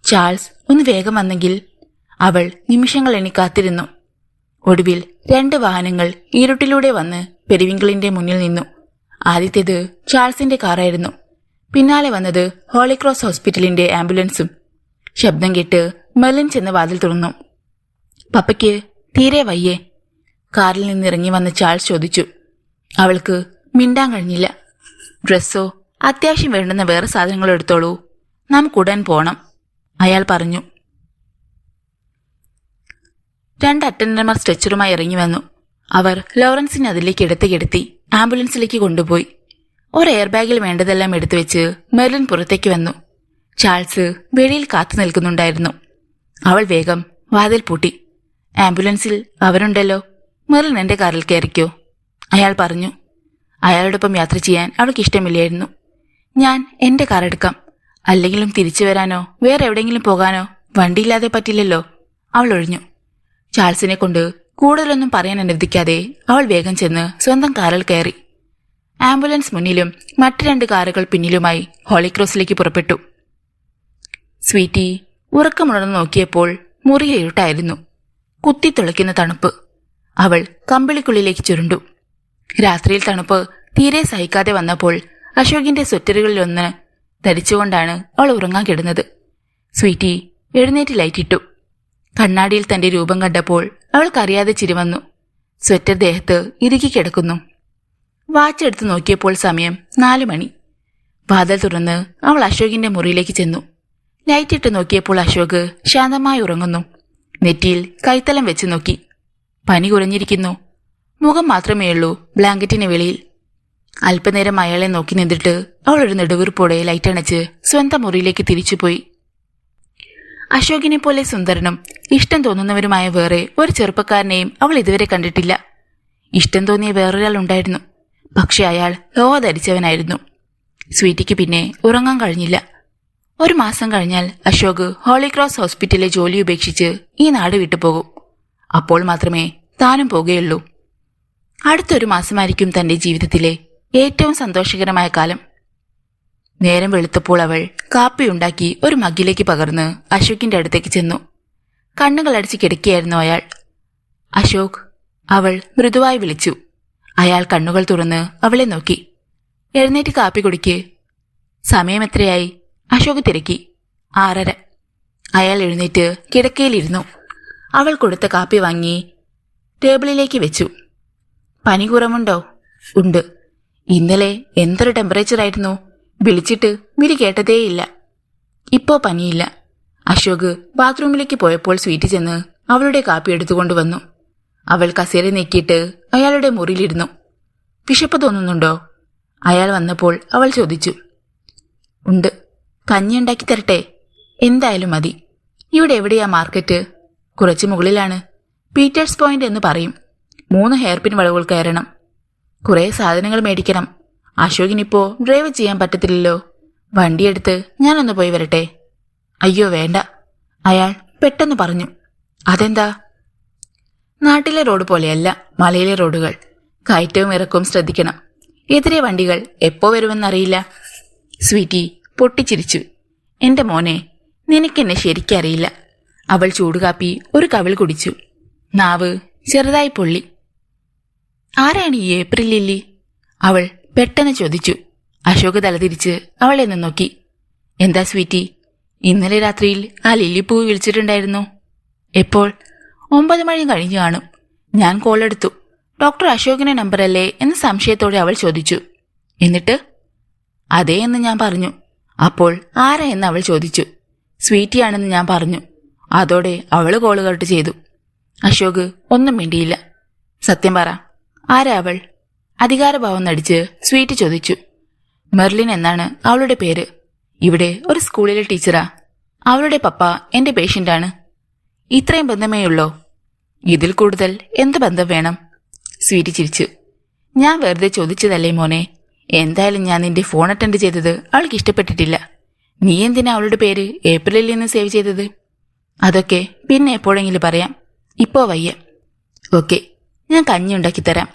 ചാൾസ് ഒന്ന് വേഗം വന്നെങ്കിൽ. അവൾ നിമിഷങ്ങൾ എണ്ണി കാത്തിരുന്നു. ഒടുവിൽ 2 വാഹനങ്ങൾ ഇരുട്ടിലൂടെ വന്ന് പെരിവിങ്കിളിന്റെ മുന്നിൽ നിന്നു. ആദ്യത്തേത് ചാൾസിന്റെ കാറായിരുന്നു. പിന്നാലെ വന്നത് ഹോളിക്രോസ് ഹോസ്പിറ്റലിന്റെ ആംബുലൻസും. ശബ്ദം കേട്ട് മെർലിൻ ചെന്ന് വാതിൽ തുറന്നു. പപ്പയ്ക്ക് തീരെ വയ്യേ? കാറിൽ നിന്നിറങ്ങി വന്ന ചാൾസ് ചോദിച്ചു. അവൾക്ക് മിണ്ടാൻ കഴിഞ്ഞില്ല. ഡ്രസ്സോ അത്യാവശ്യം വേണ്ടുന്ന വേറെ സാധനങ്ങൾ എടുത്തോളൂ, നമുക്കുടൻ പോണം, അയാൾ പറഞ്ഞു. 2 അറ്റൻഡർമാർ സ്ട്രെച്ചറുമായി ഇറങ്ങി വന്നു. അവർ ലോറൻസിനെ അതിലേക്ക് കിടത്തി ആംബുലൻസിലേക്ക് കൊണ്ടുപോയി. ഒരു എയർ ബാഗിൽ വേണ്ടതെല്ലാം എടുത്തുവെച്ച് മെർലിൻ പുറത്തേക്ക് വന്നു. ചാൾസ് വെളിയിൽ കാത്തു നിൽക്കുന്നുണ്ടായിരുന്നു. അവൾ വേഗം വാതിൽ പൂട്ടി. ആംബുലൻസിൽ അവരുണ്ടല്ലോ, മെർലിൻ എന്റെ കാറിൽ കയറിക്കോ, അയാൾ പറഞ്ഞു. അയാളോടൊപ്പം യാത്ര ചെയ്യാൻ അവൾക്ക് ഇഷ്ടമില്ലായിരുന്നു. ഞാൻ എന്റെ കാർ എടുക്കാം, അല്ലെങ്കിലും തിരിച്ചു വരാനോ വേറെ എവിടെയെങ്കിലും പോകാനോ വണ്ടിയില്ലാതെ പറ്റില്ലല്ലോ, അവൾ ഒഴിഞ്ഞു. ചാൾസിനെ കൊണ്ട് കൂടുതലൊന്നും പറയാൻ അനുവദിക്കാതെ അവൾ വേഗം ചെന്ന് സ്വന്തം കാറിൽ കയറി. ആംബുലൻസ് മുന്നിലും മറ്റ് 2 കാറുകൾ പിന്നിലുമായി ഹോളിക്രോസിലേക്ക് പുറപ്പെട്ടു. സ്വീറ്റി ഉറക്കമുണർന്നു നോക്കിയപ്പോൾ മുറി ഇരുട്ടായിരുന്നു. കുത്തിത്തുളയ്ക്കുന്ന തണുപ്പ്. അവൾ കമ്പിളിക്കുള്ളിലേക്ക് ചുരുണ്ടു. രാത്രിയിൽ തണുപ്പ് തീരെ സഹിക്കാതെ വന്നപ്പോൾ അശോകിന്റെ സ്വെറ്ററുകളിലൊന്ന് ധരിച്ചുകൊണ്ടാണ് അവൾ ഉറങ്ങാൻ കിടന്നത്. സ്വീറ്റി എഴുന്നേറ്റ് ലൈറ്റിട്ടു. കണ്ണാടിയിൽ തന്റെ രൂപം കണ്ടപ്പോൾ അവൾക്കറിയാതെ ചിരി വന്നു. സ്വെറ്റർ ദേഹത്ത് ഇറുകി കിടക്കുന്നു. വാച്ച് എടുത്ത് നോക്കിയപ്പോൾ സമയം 4 മണി. വാതിൽ തുറന്ന് അവൾ അശോകിന്റെ മുറിയിലേക്ക് ചെന്നു. ലൈറ്റിട്ട് നോക്കിയപ്പോൾ അശോക് ശാന്തമായി ഉറങ്ങുന്നു. നെറ്റിയിൽ കൈത്തലം വെച്ച് നോക്കി. പനി കുറഞ്ഞിരിക്കുന്നു. മുഖം മാത്രമേയുള്ളൂ ബ്ലാങ്കറ്റിന് വെളിയിൽ. അല്പനേരം അയാളെ നോക്കി നിന്നിട്ട് അവൾ ഒരു നെടുവീർപ്പോടെ ലൈറ്റണച്ച് സ്വന്തം മുറിയിലേക്ക് തിരിച്ചുപോയി. അശോകിനെ പോലെ സുന്ദരനും ഇഷ്ടം തോന്നുന്നവരുമായ വേറെ ഒരു ചെറുപ്പക്കാരനെയും അവൾ ഇതുവരെ കണ്ടിട്ടില്ല. ഇഷ്ടം തോന്നിയ വേറൊരാൾ ഉണ്ടായിരുന്നു. പക്ഷെ അയാൾ ലോ ധരിച്ചവനായിരുന്നു. സ്വീറ്റിക്ക് പിന്നെ ഉറങ്ങാൻ കഴിഞ്ഞില്ല. 1 മാസം കഴിഞ്ഞാൽ അശോക് ഹോളിക്രോസ് ഹോസ്പിറ്റലിലെ ജോലി ഉപേക്ഷിച്ച് ഈ നാട് വിട്ടുപോകും. അപ്പോൾ മാത്രമേ താനും പോകുകയുള്ളൂ. അടുത്തൊരു മാസമായിരിക്കും തന്റെ ജീവിതത്തിലെ ഏറ്റവും സന്തോഷകരമായ കാലം. നേരം വെളുത്തപ്പോൾ അവൾ കാപ്പിയുണ്ടാക്കി ഒരു മഗ്ഗിലേക്ക് പകർന്ന് അശോകിന്റെ അടുത്തേക്ക് ചെന്നു. കണ്ണുകളടച്ച് കിടക്കുകയായിരുന്നു അയാൾ. അശോക്, അവൾ മൃദുവായി വിളിച്ചു. അയാൾ കണ്ണുകൾ തുറന്ന് അവളെ നോക്കി. എഴുന്നേറ്റ് കാപ്പി കുടിക്ക്. സമയം എത്രയായി? അശോക് തിരക്കി. 6:30. അയാൾ എഴുന്നേറ്റ് കിടക്കയിലിരുന്നു. അവൾ കൊടുത്ത കാപ്പി വാങ്ങി ടേബിളിലേക്ക് വെച്ചു. പനി കുറവുണ്ടോ? ഉണ്ട്. ഇന്നലെ എന്തൊരു ടെമ്പറേച്ചറായിരുന്നു. വിളിച്ചിട്ട് വിളി കേട്ടതേയില്ല. ഇപ്പോ പനിയില്ല. അശോക് ബാത്റൂമിലേക്ക് പോയപ്പോൾ സ്വീറ്റ് ചെന്ന് അവളുടെ കാപ്പി എടുത്തുകൊണ്ടുവന്നു. അവൾ കസേര നീക്കിയിട്ട് അയാളുടെ മുറിയിലിരുന്നു. വിശപ്പ് തോന്നുന്നുണ്ടോ? അയാൾ വന്നപ്പോൾ അവൾ ചോദിച്ചു. ഉണ്ട്. കഞ്ഞിയുണ്ടാക്കി തരട്ടെ? എന്തായാലും മതി. ഇവിടെ എവിടെയാ മാർക്കറ്റ്? കുറച്ച് മുകളിലാണ്. പീറ്റേഴ്സ് പോയിന്റ് എന്ന് പറയും. 3 ഹെയർപിൻ വളവുകൾ കയറണം. കുറെ സാധനങ്ങൾ മേടിക്കണം. അശോകിനിപ്പോ ഡ്രൈവ് ചെയ്യാൻ പറ്റത്തില്ലല്ലോ. വണ്ടിയെടുത്ത് ഞാനൊന്ന് പോയി വരട്ടെ? അയ്യോ വേണ്ട, അയാൾ പെട്ടെന്ന് പറഞ്ഞു. അതെന്താ? നാട്ടിലെ റോഡ് പോലെയല്ല മലയിലെ റോഡുകൾ. കയറ്റവും ഇറക്കവും ശ്രദ്ധിക്കണം. എതിരെ വണ്ടികൾ എപ്പോ വരുമെന്നറിയില്ല. സ്വീറ്റി പൊട്ടിച്ചിരിച്ചു. എന്റെ മോനെ, നിനക്കെന്നെ ശരിക്കറിയില്ല. അവൾ ചൂടുകാപ്പി ഒരു കവിൾ കുടിച്ചു. നാവ് ചെറുതായി പൊള്ളി. ആരാണ് ഈ ഏപ്രിൽ ലില്ലി? അവൾ പെട്ടെന്ന് ചോദിച്ചു. അശോക് തലതിരിച്ച് അവളെ നിന്ന് നോക്കി. എന്താ സ്വീറ്റി, ഇന്നലെ രാത്രിയിൽ ആ ലില്ലിപ്പൂവ് വിളിച്ചിട്ടുണ്ടായിരുന്നു. എപ്പോൾ? 9 മണി കഴിഞ്ഞു കാണും. ഞാൻ കോളെടുത്തു. ഡോക്ടർ അശോകിന്റെ നമ്പറല്ലേ എന്ന് സംശയത്തോടെ അവൾ ചോദിച്ചു. എന്നിട്ട്? അതേ എന്ന് ഞാൻ പറഞ്ഞു. അപ്പോൾ ആരാ എന്ന് അവൾ ചോദിച്ചു. സ്വീറ്റിയാണെന്ന് ഞാൻ പറഞ്ഞു. അതോടെ അവള് കോള് കട്ട് ചെയ്തു. അശോക് ഒന്നും മിണ്ടിയില്ല. സത്യം പറ, ആരാ അവൾ? അധികാരഭാവം നടിച്ച് സ്വീറ്റ് ചോദിച്ചു. മെർലിൻ എന്നാണ് അവളുടെ പേര്. ഇവിടെ ഒരു സ്കൂളിലെ ടീച്ചറാ. അവളുടെ പപ്പ എന്റെ പേഷ്യന്റാണ്. ഇത്രയും ബന്ധമേയുള്ളോ? ഇതിൽ കൂടുതൽ എന്ത് ബന്ധം വേണം? സ്വീറ്റ് ചിരിച്ചു. ഞാൻ വെറുതെ ചോദിച്ചതല്ലേ മോനെ. എന്തായാലും ഞാൻ നിന്റെ ഫോൺ അറ്റൻഡ് ചെയ്തത് അവൾക്ക് ഇഷ്ടപ്പെട്ടിട്ടില്ല. നീ എന്തിനാ അവളുടെ പേര് ഏപ്രിലിൽ നിന്ന് സേവ് ചെയ്തത്? അതൊക്കെ പിന്നെ എപ്പോഴെങ്കിലും പറയാം. ഇപ്പോ വയ്യ. ഓക്കെ, ഞാൻ കഞ്ഞി ഉണ്ടാക്കിത്തരാം.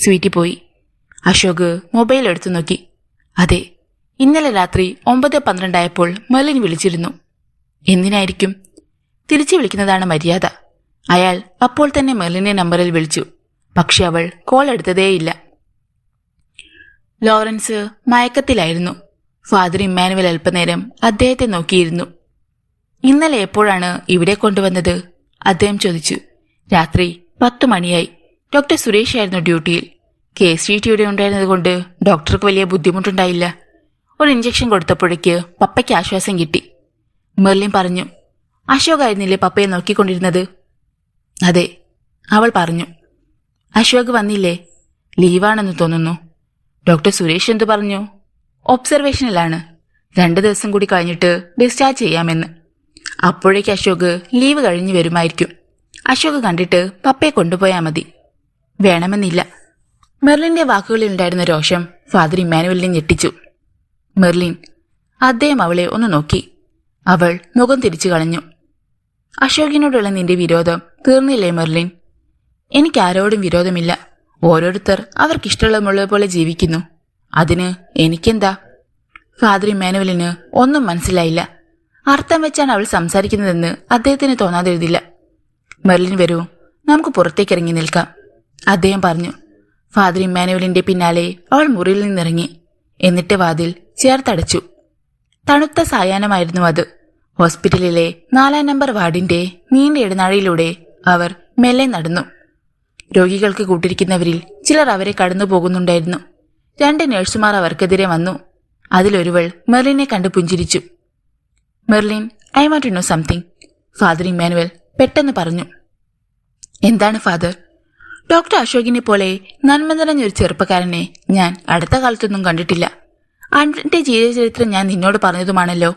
സ്വീറ്റി പോയി. അശോക് മൊബൈൽ എടുത്തു നോക്കി. അതെ, ഇന്നലെ രാത്രി 9:12 ആയപ്പോൾ മെർലിൻ വിളിച്ചിരുന്നു. എന്തിനായിരിക്കും? തിരിച്ചു വിളിക്കുന്നതാണ് മര്യാദ. അയാൾ അപ്പോൾ തന്നെ മെർലിന്റെ നമ്പറിൽ വിളിച്ചു. പക്ഷെ അവൾ കോൾ എടുത്തതേയില്ല. ലോറൻസ് മയക്കത്തിലായിരുന്നു. ഫാദർ ഇമ്മാനുവൽ അല്പനേരം അദ്ദേഹത്തെ നോക്കിയിരുന്നു. ഇന്നലെ എപ്പോഴാണ് ഇവിടെ കൊണ്ടുവന്നത്? അദ്ദേഹം ചോദിച്ചു. രാത്രി 10 മണിയായി. ഡോക്ടർ സുരേഷ് ആയിരുന്നു ഡ്യൂട്ടിയിൽ. കേസ് ഷീറ്റ് ഇവിടെ ഉണ്ടായിരുന്നതുകൊണ്ട് ഡോക്ടർക്ക് വലിയ ബുദ്ധിമുട്ടുണ്ടായില്ല. ഒരു ഇഞ്ചക്ഷൻ കൊടുത്തപ്പോഴേക്ക് പപ്പയ്ക്ക് ആശ്വാസം കിട്ടി. മെർലിൻ പറഞ്ഞു. അശോക് ആയിരുന്നില്ലേ പപ്പയെ നോക്കിക്കൊണ്ടിരുന്നത്? അതെ, അവൾ പറഞ്ഞു. അശോക് വന്നില്ലേ? ലീവാണെന്ന് തോന്നുന്നു. ഡോക്ടർ സുരേഷ് എന്തു പറഞ്ഞു? ഒബ്സർവേഷനിലാണ്. 2 ദിവസം കൂടി കഴിഞ്ഞിട്ട് ഡിസ്ചാർജ് ചെയ്യാമെന്ന്. അപ്പോഴേക്ക് അശോക് ലീവ് കഴിഞ്ഞു വരുമായിരിക്കും. അശോക് കണ്ടിട്ട് പപ്പയെ കൊണ്ടുപോയാൽ മതി. വേണമെന്നില്ല. മെർലിന്റെ വാക്കുകളിൽ ഉണ്ടായിരുന്ന രോഷം ഫാദർ ഇമ്മാനുവലിനെ ഞെട്ടിച്ചു. മെർലിൻ. അദ്ദേഹം അവളെ ഒന്ന് നോക്കി. അവൾ മുഖം തിരിച്ചു കളഞ്ഞു. അശോകിനോടുള്ള നിന്റെ വിരോധം തീർന്നില്ലേ മെർലിൻ? എനിക്കാരോടും വിരോധമില്ല. ഓരോരുത്തർ അവർക്കിഷ്ടമുള്ള പോലെ ജീവിക്കുന്നു. അതിന് എനിക്കെന്താ? ഫാദർ ഇമ്മാനുവലിന് ഒന്നും മനസ്സിലായില്ല. അർത്ഥം വെച്ചാണ് അവൾ സംസാരിക്കുന്നതെന്ന് അദ്ദേഹത്തിന് തോന്നാതിരുന്നില്ല. മെർലിൻ, വരൂ, നമുക്ക് പുറത്തേക്കിറങ്ങി നിൽക്കാം, അദ്ദേഹം പറഞ്ഞു. ഫാദർ ഇമ്മാനുവലിന്റെ പിന്നാലെ അവൾ മുറിയിൽ നിന്നിറങ്ങി. എന്നിട്ട് വാതിൽ ചേർത്തടച്ചു. തണുത്ത സായാഹ്നമായിരുന്നു അത്. ഹോസ്പിറ്റലിലെ 4-ാം നമ്പർ വാർഡിന്റെ നീണ്ട ഇടനാഴിയിലൂടെ അവർ മെല്ലെ നടന്നു. രോഗികൾക്ക് കൂട്ടിരിക്കുന്നവരിൽ ചിലർ അവരെ കടന്നു പോകുന്നുണ്ടായിരുന്നു. 2 നഴ്സുമാർ അവർക്കെതിരെ വന്നു. അതിലൊരുവൾ മെർലിനെ കണ്ട് പുഞ്ചിരിച്ചു. Merlin, I want to know something, father Immanuel പെട്ടെന്ന് പറഞ്ഞു. എന്താണ് ഫാദർ? ഡോക്ടർ അശോകിനെ പോലെ നന്മ നിറഞ്ഞൊരു ചെറുപ്പക്കാരനെ ഞാൻ അടുത്ത കാലത്തൊന്നും കണ്ടിട്ടില്ല. അവന്റെ ജീവചരിത്രം ഞാൻ നിന്നോട് പറഞ്ഞതുമാണല്ലോ.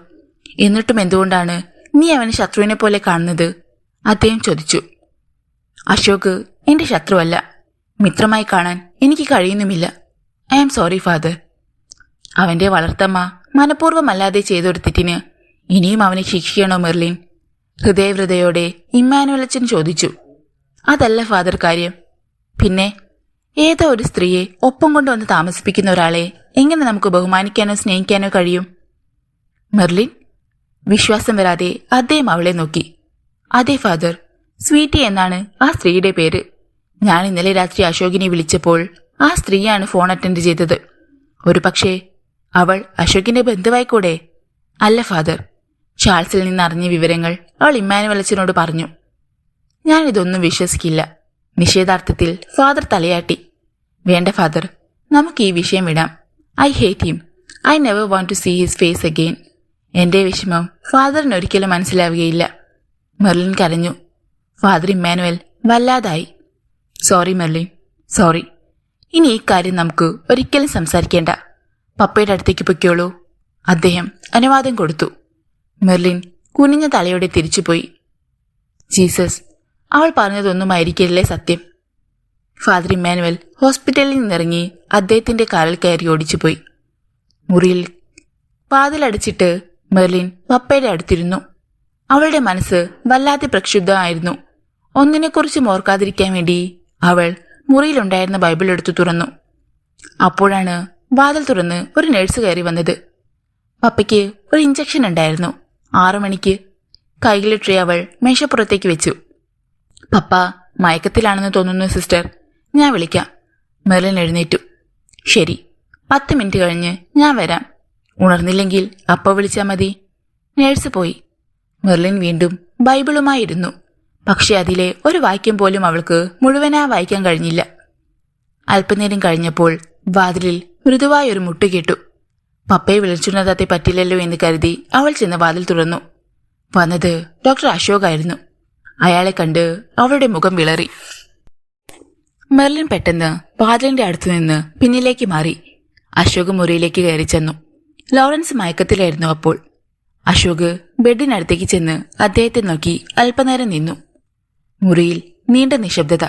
എന്നിട്ടും എന്തുകൊണ്ടാണ് നീ അവനെ ശത്രുവിനെ പോലെ കാണുന്നത്? അദ്ദേഹം ചോദിച്ചു. അശോക് എന്റെ ശത്രുവല്ല. മിത്രമായി കാണാൻ എനിക്ക് കഴിയുന്നുമില്ല. I am sorry father. അവന്റെ വളർത്തമ്മ മനഃപൂർവ്വമല്ലാതെ ചെയ്തൊരു തെറ്റിന് ഇനിയും അവനെ ശിക്ഷിക്കണോ മെർലിൻ? ഹൃദയവ്രതയോടെ ഇമ്മാനുവലച്ചൻ ചോദിച്ചു. അതല്ല ഫാദർ കാര്യം. പിന്നെ ഏതോ ഒരു സ്ത്രീയെ ഒപ്പം കൊണ്ടുവന്ന് താമസിപ്പിക്കുന്ന ഒരാളെ എങ്ങനെ നമുക്ക് ബഹുമാനിക്കാനോ സ്നേഹിക്കാനോ കഴിയും? മെർലിൻ. വിശ്വാസം വരാതെ അദ്ദേഹം അവളെ നോക്കി. അതെ ഫാദർ, സ്വീറ്റി എന്നാണ് ആ സ്ത്രീയുടെ പേര്. ഞാൻ ഇന്നലെ രാത്രി അശോകിനെ വിളിച്ചപ്പോൾ ആ സ്ത്രീയാണ് ഫോൺ അറ്റൻഡ് ചെയ്തത്. ഒരു പക്ഷേ അവൾ അശോകിന്റെ ബന്ധുവായിക്കൂടെ? അല്ല ഫാദർ. ചാൾസിൽ നിന്ന് അറിഞ്ഞ വിവരങ്ങൾ അവൾ ഇമ്മാനുവലച്ചനോട് പറഞ്ഞു. ഞാനിതൊന്നും വിശ്വസിക്കില്ല. നിഷേധാർത്ഥത്തിൽ ഫാദർ തലയാട്ടി. വേണ്ട ഫാദർ, നമുക്ക് ഈ വിഷയം വിടാം. I hate him. I never want to see his face again. എന്റെ വിഷമം ഫാദറിന് ഒരിക്കലും മനസ്സിലാവുകയില്ല. മെർലിൻ കരഞ്ഞു. ഫാദർ ഇമ്മാനുവൽ വല്ലാതായി. Sorry Merlin, sorry. ഇനി ഈ കാര്യം നമുക്ക് ഒരിക്കലും സംസാരിക്കേണ്ട. പപ്പയുടെ അടുത്തേക്ക് പൊയ്ക്കോളൂ, അദ്ദേഹം അനുവാദം കൊടുത്തു. മെർലിൻ കുനിഞ്ഞ തലയോടെ തിരിച്ചുപോയി. ജീസസ്, അവൾ പറഞ്ഞതൊന്നുമായിരിക്കില്ലേ സത്യം. ഫാദർ ഇമ്മാനുവൽ ഹോസ്പിറ്റലിൽ നിന്നിറങ്ങി അദ്ദേഹത്തിന്റെ കാറിൽ കയറി ഓടിച്ചുപോയി. മുറിയിൽ വാതിലടച്ചിട്ട് മെർലിൻ പപ്പയുടെ അടുത്തിരുന്നു. അവളുടെ മനസ്സ് വല്ലാതെ പ്രക്ഷുബ്ധമായിരുന്നു. ഒന്നിനെക്കുറിച്ചും ഓർക്കാതിരിക്കാൻ വേണ്ടി അവൾ മുറിയിലുണ്ടായിരുന്ന ബൈബിൾ എടുത്തു തുറന്നു. അപ്പോഴാണ് വാതിൽ തുറന്ന് ഒരു നഴ്സ് കയറി വന്നത്. പപ്പയ്ക്ക് ഒരു ഇഞ്ചക്ഷൻ ഉണ്ടായിരുന്നു. 6 മണിക്ക്. കൈകളിട്ടെ അവൾ മേശപ്പുറത്തേക്ക് വെച്ചു. പപ്പ മയക്കത്തിലാണെന്ന് തോന്നുന്നു സിസ്റ്റർ, ഞാൻ വിളിക്കാം. മെർലിൻ എഴുന്നേറ്റു. ശരി, 10 മിനിറ്റ് കഴിഞ്ഞ് ഞാൻ വരാം. ഉണർന്നില്ലെങ്കിൽ അപ്പ വിളിച്ചാൽ മതി. നേഴ്സ് പോയി. മെർലിൻ വീണ്ടും ബൈബിളുമായിരുന്നു. പക്ഷെ അതിലെ ഒരു വാക്യം പോലും അവൾക്ക് മുഴുവനാ വായിക്കാൻ കഴിഞ്ഞില്ല. അല്പനേരം കഴിഞ്ഞപ്പോൾ വാതിലിൽ മൃദുവായൊരു മുട്ട് കേട്ടു. പപ്പയെ വിളിച്ചുണർത്താതെ പറ്റില്ലല്ലോ എന്ന് കരുതി അവൾ ചെന്ന് വാതിൽ തുറന്നു. വന്നത് ഡോക്ടർ അശോകായിരുന്നു. അയാളെ കണ്ട് അവളുടെ മുഖം വിളറി. മെർലിൻ പെട്ടെന്ന് വാതിലിന്റെ അടുത്തുനിന്ന് പിന്നിലേക്ക് മാറി. അശോക് മുറിയിലേക്ക് കയറി ചെന്നു. ലോറൻസ് മയക്കത്തിലായിരുന്നു അപ്പോൾ. അശോക് ബെഡിനടുത്തേക്ക് ചെന്ന് അദ്ദേഹത്തെ നോക്കി അല്പനേരം നിന്നു. മുറിയിൽ നീണ്ട നിശബ്ദത.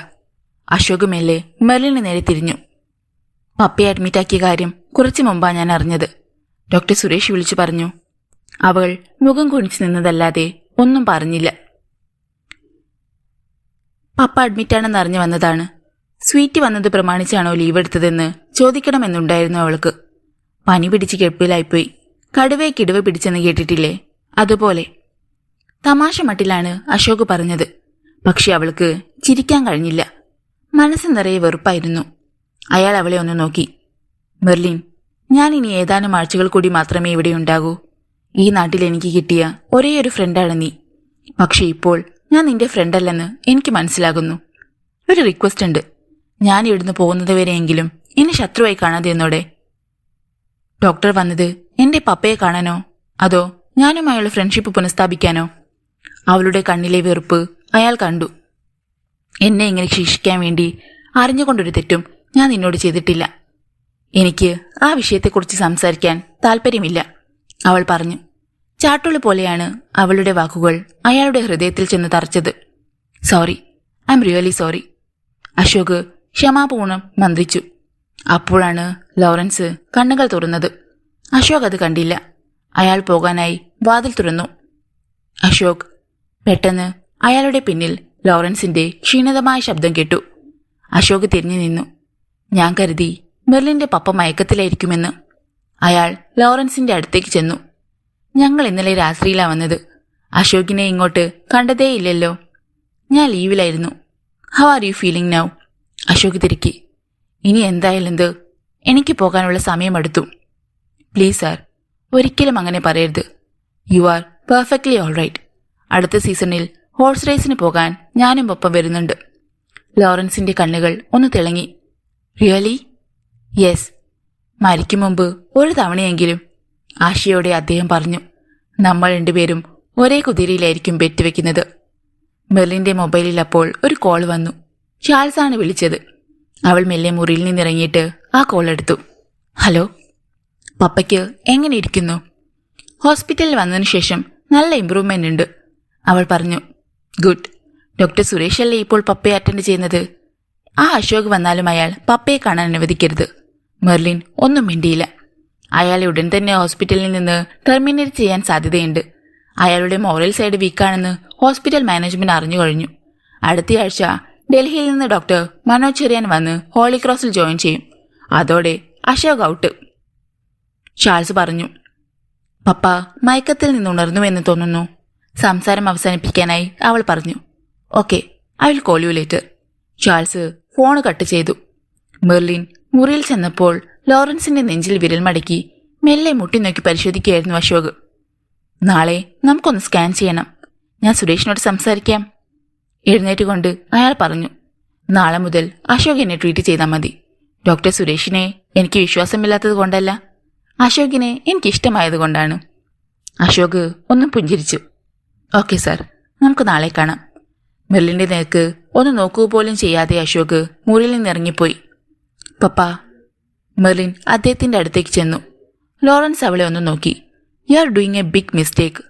അശോക് മെല്ലെ മെർലിന് നേരെ തിരിഞ്ഞു. പപ്പയെ അഡ്മിറ്റാക്കിയ കാര്യം കുറച്ചു മുമ്പാ ഞാൻ അറിഞ്ഞത്. ഡോക്ടർ സുരേഷ് വിളിച്ചു പറഞ്ഞു. അവൾ മുഖം കുനിച്ചു നിന്നതല്ലാതെ ഒന്നും പറഞ്ഞില്ല. പപ്പ അഡ്മിറ്റാണെന്ന് അറിഞ്ഞു വന്നതാണ്. സ്വീറ്റ് വന്നത് പ്രമാണിച്ചാണോ ലീവ് എടുത്തതെന്ന് ചോദിക്കണമെന്നുണ്ടായിരുന്നു അവൾക്ക്. പനി പിടിച്ച് കിടപ്പിലായിപ്പോയി. കടുവയെ കിടുവ പിടിച്ചെന്ന് കേട്ടിട്ടില്ലേ? അതുപോലെ. തമാശ മട്ടിലാണ് അശോക് പറഞ്ഞത്. പക്ഷെ അവൾക്ക് ചിരിക്കാൻ കഴിഞ്ഞില്ല. മനസ്സ് നിറയെ വെറുപ്പായിരുന്നു. അയാൾ അവളെ ഒന്ന് നോക്കി. മെർലിൻ, ഞാൻ ഇനി ഏതാനും ആഴ്ചകൾ കൂടി മാത്രമേ ഇവിടെ ഉണ്ടാകൂ. ഈ നാട്ടിൽ എനിക്ക് കിട്ടിയ ഒരേയൊരു ഫ്രണ്ടാണ് നീ. പക്ഷെ ഇപ്പോൾ ഞാൻ നിന്റെ ഫ്രണ്ടല്ലെന്ന് എനിക്ക് മനസ്സിലാകുന്നു. ഒരു റിക്വസ്റ്റ് ഉണ്ട്. ഞാൻ ഇവിടുന്ന് പോകുന്നതുവരെയെങ്കിലും എന്നെ ശത്രുവായി കാണാതെ എന്നോടെ. ഡോക്ടർ വന്നത് എന്റെ പപ്പയെ കാണാനോ അതോ ഞാനുമായുള്ള ഫ്രണ്ട്ഷിപ്പ് പുനഃസ്ഥാപിക്കാനോ? അവളുടെ കണ്ണിലെ വെറുപ്പ് അയാൾ കണ്ടു. എന്നെ ഇങ്ങനെ ശിക്ഷിക്കാൻ വേണ്ടി അറിഞ്ഞുകൊണ്ടൊരു തെറ്റും ഞാൻ നിന്നോട് ചെയ്തിട്ടില്ല. എനിക്ക് ആ വിഷയത്തെക്കുറിച്ച് സംസാരിക്കാൻ താല്പര്യമില്ല, അവൾ പറഞ്ഞു. ചാട്ടുള്ളി പോലെയാണ് അവളുടെ വാക്കുകൾ അയാളുടെ ഹൃദയത്തിൽ ചെന്ന് തറച്ചത്. Sorry, I am really sorry, Ashok ക്ഷമാപൂർണം മന്ത്രിച്ചു. അപ്പോഴാണ് ലോറൻസ് കണ്ണുകൾ തുറന്നത്. അശോക് അത് കണ്ടില്ല. അയാൾ പോകാനായി വാതിൽ തുറന്നു. അശോക്. പെട്ടെന്ന് അയാളുടെ പിന്നിൽ ലോറൻസിന്റെ ക്ഷീണിതമായ ശബ്ദം കേട്ടു. അശോക് തിരിഞ്ഞു നിന്നു. ഞാൻ കരുതി മെർലിന്റെ പപ്പ മയക്കത്തിലായിരിക്കുമെന്ന്. അയാൾ ലോറൻസിന്റെ അടുത്തേക്ക് ചെന്നു. ഞങ്ങൾ ഇന്നലെ രാത്രിയിലാ വന്നത്. അശോകിനെ ഇങ്ങോട്ട് കണ്ടതേയില്ലല്ലോ. ഞാൻ ലീവിലായിരുന്നു. How are you feeling now? Ashok തിരക്കി. ഇനി എന്തായാലും എന്ത്, എനിക്ക് പോകാനുള്ള സമയമെടുത്തു. പ്ലീസ് സാർ, ഒരിക്കലും അങ്ങനെ പറയരുത്. You are perfectly all right. അടുത്ത സീസണിൽ ഹോഴ്സ് റേസിന് പോകാൻ ഞാനും ഒപ്പം വരുന്നുണ്ട്. ലോറൻസിന്റെ കണ്ണുകൾ ഒന്ന് തിളങ്ങി. റിയലി? യെസ്. മരിക്കും മുമ്പ് ഒരു തവണയെങ്കിലും, ആശയോടെ അദ്ദേഹം പറഞ്ഞു. നമ്മൾ രണ്ടുപേരും ഒരേ കുതിരയിലായിരിക്കും ബെറ്റ് വെക്കുന്നത്. മെർലിന്റെ മൊബൈലിൽ അപ്പോൾ ഒരു കോൾ വന്നു. ചാൾസാണ് വിളിച്ചത്. അവൾ മെല്ലെ മുറിയിൽ നിന്നിറങ്ങിയിട്ട് ആ കോൾ എടുത്തു. ഹലോ. പപ്പയ്ക്ക് എങ്ങനെ ഇരിക്കുന്നു? ഹോസ്പിറ്റലിൽ വന്നതിനു ശേഷം നല്ല ഇംപ്രൂവ്മെന്റ് ഉണ്ട്, അവൾ പറഞ്ഞു. ഗുഡ്. ഡോക്ടർ സുരേഷ് അല്ലേ ഇപ്പോൾ പപ്പയെ അറ്റൻഡ് ചെയ്യുന്നത്? ആ അശോക് വന്നാലും അയാൾ പപ്പയെ കാണാൻ അനുവദിക്കരുത്. മെർലിൻ ഒന്നും മിണ്ടിയില്ല. അയാളെ ഉടൻ തന്നെ ഹോസ്പിറ്റലിൽ നിന്ന് ടെർമിനേറ്റ് ചെയ്യാൻ സാധ്യതയുണ്ട്. അയാളുടെ മോറൽ സൈഡ് വീക്കാണെന്ന് ഹോസ്പിറ്റൽ മാനേജ്മെന്റ് അറിഞ്ഞു കഴിഞ്ഞു. അടുത്തയാഴ്ച ഡൽഹിയിൽ നിന്ന് ഡോക്ടർ മനോജ് ചെറിയാൻ വന്ന് ഹോളി ക്രോസിൽ ജോയിൻ ചെയ്യും. അതോടെ അശോക് ഔട്ട്, ചാൾസ് പറഞ്ഞു. പപ്പ മയക്കത്തിൽ നിന്നുണർന്നുവെന്ന് തോന്നുന്നു. സംസാരം അവസാനിപ്പിക്കാനായി അവൾ പറഞ്ഞു. Okay, I will call you later. Charles phone cut ചെയ്തു. മെർലിൻ മുറിയിൽ ചെന്നപ്പോൾ ലോറൻസിന്റെ നെഞ്ചിൽ വിരൽ മടക്കി മെല്ലെ മുട്ടിനോക്കി പരിശോധിക്കുകയായിരുന്നു അശോക്. നാളെ നമുക്കൊന്ന് സ്കാൻ ചെയ്യണം. ഞാൻ സുരേഷിനോട് സംസാരിക്കാം. എഴുന്നേറ്റുകൊണ്ട് അയാൾ പറഞ്ഞു. നാളെ മുതൽ അശോക് എന്നെ ട്രീറ്റ് ചെയ്താൽ മതി. ഡോക്ടർ സുരേഷിനെ എനിക്ക് വിശ്വാസമില്ലാത്തത് കൊണ്ടല്ല, അശോകിനെ എനിക്കിഷ്ടമായതുകൊണ്ടാണ്. അശോക് ഒന്നും പുഞ്ചിരിച്ചു. ഓക്കെ സാർ, നമുക്ക് നാളെ കാണാം. മെർലിന്റെ നേർക്ക് ഒന്ന് നോക്കുക പോലും ചെയ്യാതെ അശോക് മുറിയിൽ നിന്നിറങ്ങിപ്പോയി. പപ്പ. മെർലിൻ അദ്ദേഹത്തിന്റെ അടുത്തേക്ക് ചെന്നു. ലോറൻസ് അവളെ ഒന്ന് നോക്കി. You are doing a big mistake,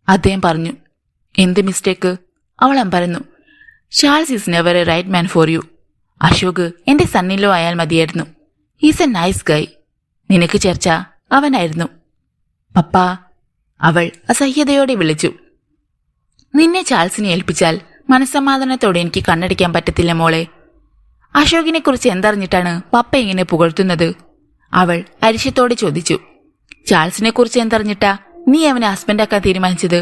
അദ്ദേഹം പറഞ്ഞു. എന്ത് മിസ്റ്റേക്ക്? അവൾ അമ്പരന്നു. Charles is never a right man for you. Ashok എന്റെ സണ്ണിലോ ആയാൽ മതിയായിരുന്നു. Is a nice guy. നിനക്ക് ചർച്ച അവനായിരുന്നു. പപ്പ, അവൾ അസഹ്യതയോടെ വിളിച്ചു. നിന്നെ ചാൾസിനെ ഏൽപ്പിച്ചാൽ മനസ്സമാധാനത്തോടെ എനിക്ക് കണ്ണടിക്കാൻ പറ്റത്തില്ല മോളെ. അശോകിനെ കുറിച്ച് എന്തറിഞ്ഞിട്ടാണ് പപ്പ ഇങ്ങനെ പുകഴ്ത്തുന്നത്? അവൾ അരിശത്തോടെ ചോദിച്ചു. ചാൾസിനെ കുറിച്ച് എന്തറിഞ്ഞിട്ടാ നീ അവനെ ഹസ്ബൻഡാക്കാൻ തീരുമാനിച്ചത്?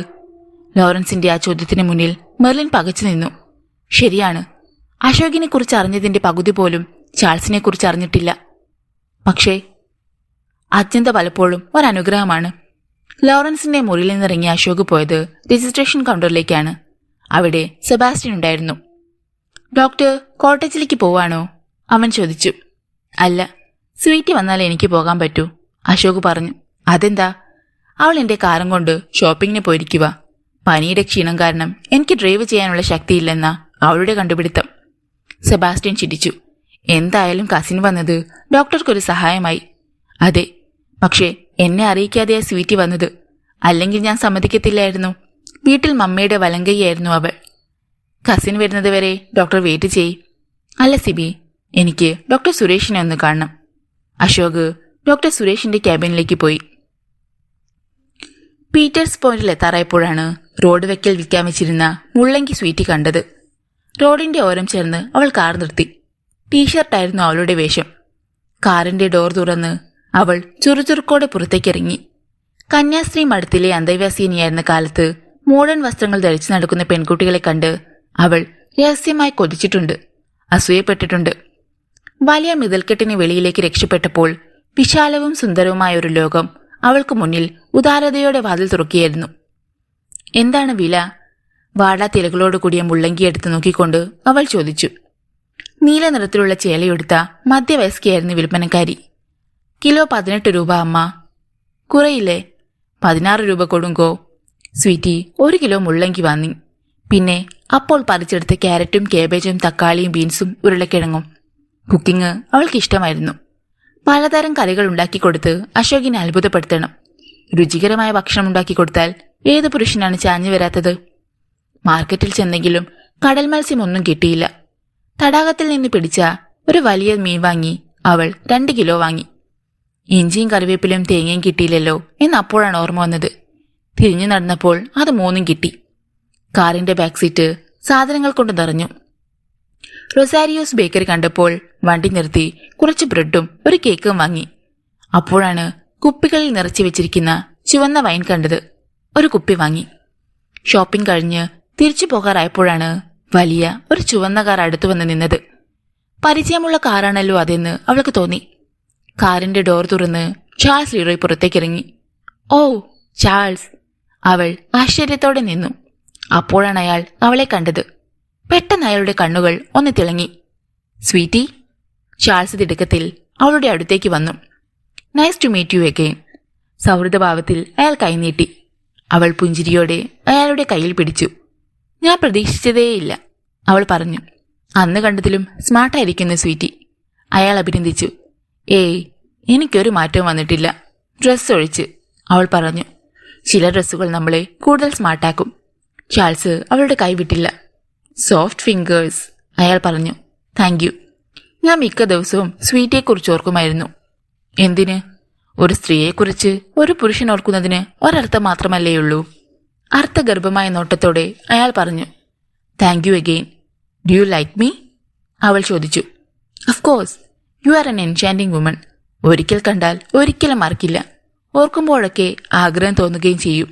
ലോറൻസിന്റെ ആ ചോദ്യത്തിന് മുന്നിൽ മെർലിൻ പകച്ചു നിന്നു. ശരിയാണ്, അശോകിനെ കുറിച്ച് അറിഞ്ഞതിന്റെ പകുതി പോലും ചാൾസിനെ കുറിച്ച് അറിഞ്ഞിട്ടില്ല. പക്ഷേ അത്യന്ത പലപ്പോഴും ഒരനുഗ്രഹമാണ്. ലോറൻസിന്റെ മുറിയിൽ നിന്നിറങ്ങിയ അശോക് പോയത് രജിസ്ട്രേഷൻ കൗണ്ടറിലേക്കാണ്. അവിടെ സെബാസ്റ്റ്യൻ ഉണ്ടായിരുന്നു. ഡോക്ടർ കോട്ടേജിലേക്ക് പോവാണോ? അവൻ ചോദിച്ചു. അല്ല, സ്വീറ്റി വന്നാൽ എനിക്ക് പോകാൻ പറ്റൂ, അശോക് പറഞ്ഞു. അതെന്താ? അവൾ എന്റെ കാറും കൊണ്ട് ഷോപ്പിങ്ങിന് പോയിരിക്കുക. പനിയുടെ ക്ഷീണം കാരണം എനിക്ക് ഡ്രൈവ് ചെയ്യാനുള്ള ശക്തിയില്ലെന്നാ അവളുടെ കണ്ടുപിടുത്തം. സെബാസ്റ്റ്യൻ ചിരിച്ചു. എന്തായാലും കസിൻ വന്നത് ഡോക്ടർക്കൊരു സഹായമായി. അതെ, പക്ഷേ എന്നെ അറിയിക്കാതെയാ സ്വീറ്റി വന്നത്. അല്ലെങ്കിൽ ഞാൻ സമ്മതിക്കത്തില്ലായിരുന്നു. വീട്ടിൽ മമ്മയുടെ വലങ്കയായിരുന്നു അവൾ. കസിൻ വരുന്നത് വരെ ഡോക്ടർ വെയിറ്റ് ചെയ്. അല്ല സിബി, എനിക്ക് ഡോക്ടർ സുരേഷിനെ ഒന്ന് കാണണം. അശോക് ഡോക്ടർ സുരേഷിന്റെ ക്യാബിനിലേക്ക് പോയി. പീറ്റേഴ്സ് പോയിന്റിൽ എത്താറായപ്പോഴാണ് റോഡ് വെക്കൽ വിൽക്കാൻ വെച്ചിരുന്ന മുള്ളങ്കി സ്വീറ്റി കണ്ടത്. റോഡിന്റെ ഓരം ചേർന്ന് അവൾ കാർ നിർത്തി. ടീഷർട്ടായിരുന്നു അവളുടെ വേഷം. കാറിന്റെ ഡോർ തുറന്ന് അവൾ ചുറുചുറുക്കോടെ പുറത്തേക്കിറങ്ങി. കന്യാസ്ത്രീ മഠത്തിലെ അന്തേവാസിനിയായിരുന്ന കാലത്ത് മോഡേൺ വസ്ത്രങ്ങൾ ധരിച്ചു നടക്കുന്ന പെൺകുട്ടികളെ കണ്ട് അവൾ രഹസ്യമായി കൊതിച്ചിട്ടുണ്ട്, അസൂയപ്പെട്ടിട്ടുണ്ട്. വലിയ മിതൽക്കെട്ടിന് വെളിയിലേക്ക് രക്ഷപ്പെട്ടപ്പോൾ വിശാലവും സുന്ദരവുമായ ഒരു ലോകം അവൾക്ക് മുന്നിൽ ഉദാരതയോടെ വാതിൽ തുറക്കിയായിരുന്നു. എന്താണ് വില? വാടാ തിലകളോട് കൂടിയ മുള്ളങ്കി എടുത്ത് നോക്കിക്കൊണ്ട് അവൾ ചോദിച്ചു. നീല നിറത്തിലുള്ള ചേലയെടുത്ത മധ്യവയസ്കയായിരുന്നു വിൽപ്പനക്കാരി. കിലോ 18 രൂപ അമ്മ. കുറയില്ലേ? 16 രൂപ കൊടുങ്കോ. സ്വീറ്റി 1 കിലോ മുള്ളങ്കി വാങ്ങി. പിന്നെ അപ്പോൾ പറിച്ചെടുത്ത് ക്യാരറ്റും കേബേജും തക്കാളിയും ബീൻസും ഉരുളക്കിഴങ്ങും. കുക്കിംഗ് അവൾക്ക് ഇഷ്ടമായിരുന്നു. പലതരം കറികൾ ഉണ്ടാക്കിക്കൊടുത്ത് അശോകിനെ അത്ഭുതപ്പെടുത്തണം. രുചികരമായ ഭക്ഷണം ഉണ്ടാക്കിക്കൊടുത്താൽ ഏത് പുരുഷനാണ് ചാഞ്ഞു വരാത്തത്? മാർക്കറ്റിൽ ചെന്നെങ്കിലും കടൽ മത്സ്യമൊന്നും കിട്ടിയില്ല. തടാകത്തിൽ നിന്ന് പിടിച്ച ഒരു വലിയ മീൻ വാങ്ങി അവൾ 2 കിലോ വാങ്ങി. ഇഞ്ചിയും കറിവേപ്പിലും തേങ്ങയും കിട്ടിയില്ലല്ലോ എന്നപ്പോഴാണ് ഓർമ്മ വന്നത്. തിരിഞ്ഞു നടന്നപ്പോൾ അത് 3 കിട്ടി. കാറിന്റെ ബാക്ക് സീറ്റ് സാധനങ്ങൾ കൊണ്ട് നിറഞ്ഞു. റൊസാരിയോസ് ബേക്കറി കണ്ടപ്പോൾ വണ്ടി നിർത്തി കുറച്ച് ബ്രെഡും ഒരു കേക്കും വാങ്ങി. അപ്പോഴാണ് കുപ്പികളിൽ നിറച്ചു വെച്ചിരിക്കുന്ന ചുവന്ന വൈൻ കണ്ടത്. ഒരു കുപ്പി വാങ്ങി. ഷോപ്പിംഗ് കഴിഞ്ഞ് തിരിച്ചു പോകാറായപ്പോഴാണ് വലിയ ഒരു ചുവന്ന കാർ അടുത്തു വന്ന് നിന്നത്. പരിചയമുള്ള കാറാണല്ലോ അതെന്ന് അവൾക്ക് തോന്നി. കാറിന്റെ ഡോർ തുറന്ന് ചാൾസ് ലീറോയ് പുറത്തേക്കിറങ്ങി. ഓ, ചാൾസ്! അവൾ ആശ്ചര്യത്തോടെ നിന്നു. അപ്പോഴാണ് അയാൾ അവളെ കണ്ടത്. പെട്ടെന്ന് അയാളുടെ കണ്ണുകൾ ഒന്ന് തിളങ്ങി. സ്വീറ്റി! ചാൾസ് തിടുക്കത്തിൽ അവളുടെ അടുത്തേക്ക് വന്നു. Nice to meet you again. സൗഹൃദഭാവത്തിൽ അയാൾ കൈനീട്ടി. അവൾ പുഞ്ചിരിയോടെ അയാളുടെ കയ്യിൽ പിടിച്ചു. ഞാൻ പ്രതീക്ഷിച്ചതേയില്ല, അവൾ പറഞ്ഞു. അന്ന് കണ്ടതിലും സ്മാർട്ടായിരിക്കുന്നു സ്വീറ്റി, അയാൾ അഭിനന്ദിച്ചു. ഏയ്, എനിക്കൊരു മാറ്റവും വന്നിട്ടില്ല, ഡ്രസ്സ് ഒഴിച്ച്, അവൾ പറഞ്ഞു. ചില ഡ്രസ്സുകൾ നമ്മളെ കൂടുതൽ സ്മാർട്ടാക്കും. ചാൾസ് അവളുടെ കൈ വിട്ടില്ല. സോഫ്റ്റ് ഫിംഗേഴ്സ്, അയാൾ പറഞ്ഞു. Thank U. ഞാൻ മിക്ക ദിവസവും സ്വീറ്റിയെക്കുറിച്ച് ഓർക്കുമായിരുന്നു. എന്തിന്? ഒരു സ്ത്രീയെക്കുറിച്ച് ഒരു പുരുഷൻ ഓർക്കുന്നതിന് ഒരർത്ഥം മാത്രമല്ലേയുള്ളൂ. അർത്ഥഗർഭമായ നോട്ടത്തോടെ അയാൾ പറഞ്ഞു. Thank you again. Do you like me? അവൾ ചോദിച്ചു. Of course, you are an enchanting woman. ഒരിക്കൽ കണ്ടാൽ ഒരിക്കലും മറക്കില്ല. ഓർക്കുമ്പോഴൊക്കെ ആഗ്രഹം തോന്നുകയും ചെയ്യും.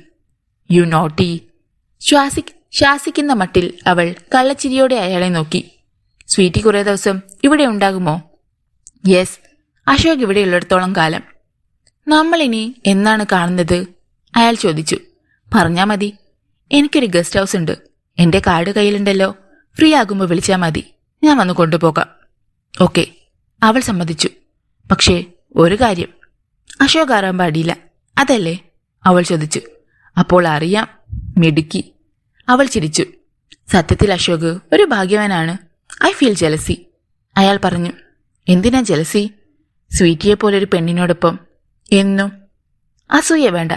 U naughty. ശ്വാസിക്കുന്ന മട്ടിൽ അവൾ കള്ളച്ചിരിയോടെ അയാളെ നോക്കി. സ്വീറ്റി കുറേ ദിവസം ഇവിടെ ഉണ്ടാകുമോ? യെസ്, അശോക് ഇവിടെയുള്ളിടത്തോളം കാലം. നമ്മളിനി എന്നാണ് കാണുന്നത്? അയാൾ ചോദിച്ചു. പറഞ്ഞാ മതി. എനിക്കൊരു ഗസ്റ്റ് ഹൗസ് ഉണ്ട്. എന്റെ കാർഡ് കയ്യിലുണ്ടല്ലോ. ഫ്രീ ആകുമ്പോൾ വിളിച്ചാൽ മതി, ഞാൻ വന്ന് കൊണ്ടുപോകാം. ഓക്കെ, അവൾ സമ്മതിച്ചു. പക്ഷേ ഒരു കാര്യം, അശോക് അറിയാൻ പാടില്ല, അതല്ലേ? അവൾ ചോദിച്ചു. അപ്പോൾ അറിയാം, മിടുക്കി, അവൾ ചിരിച്ചു. സത്യത്തിൽ അശോക് ഒരു ഭാഗ്യവാനാണ്. ഐ ഫീൽ ജലസി, അയാൾ പറഞ്ഞു. എന്തിനാ ജലസി? സ്വീറ്റിയെ പോലൊരു പെണ്ണിനോടൊപ്പം എന്നും. അസൂയ വേണ്ട.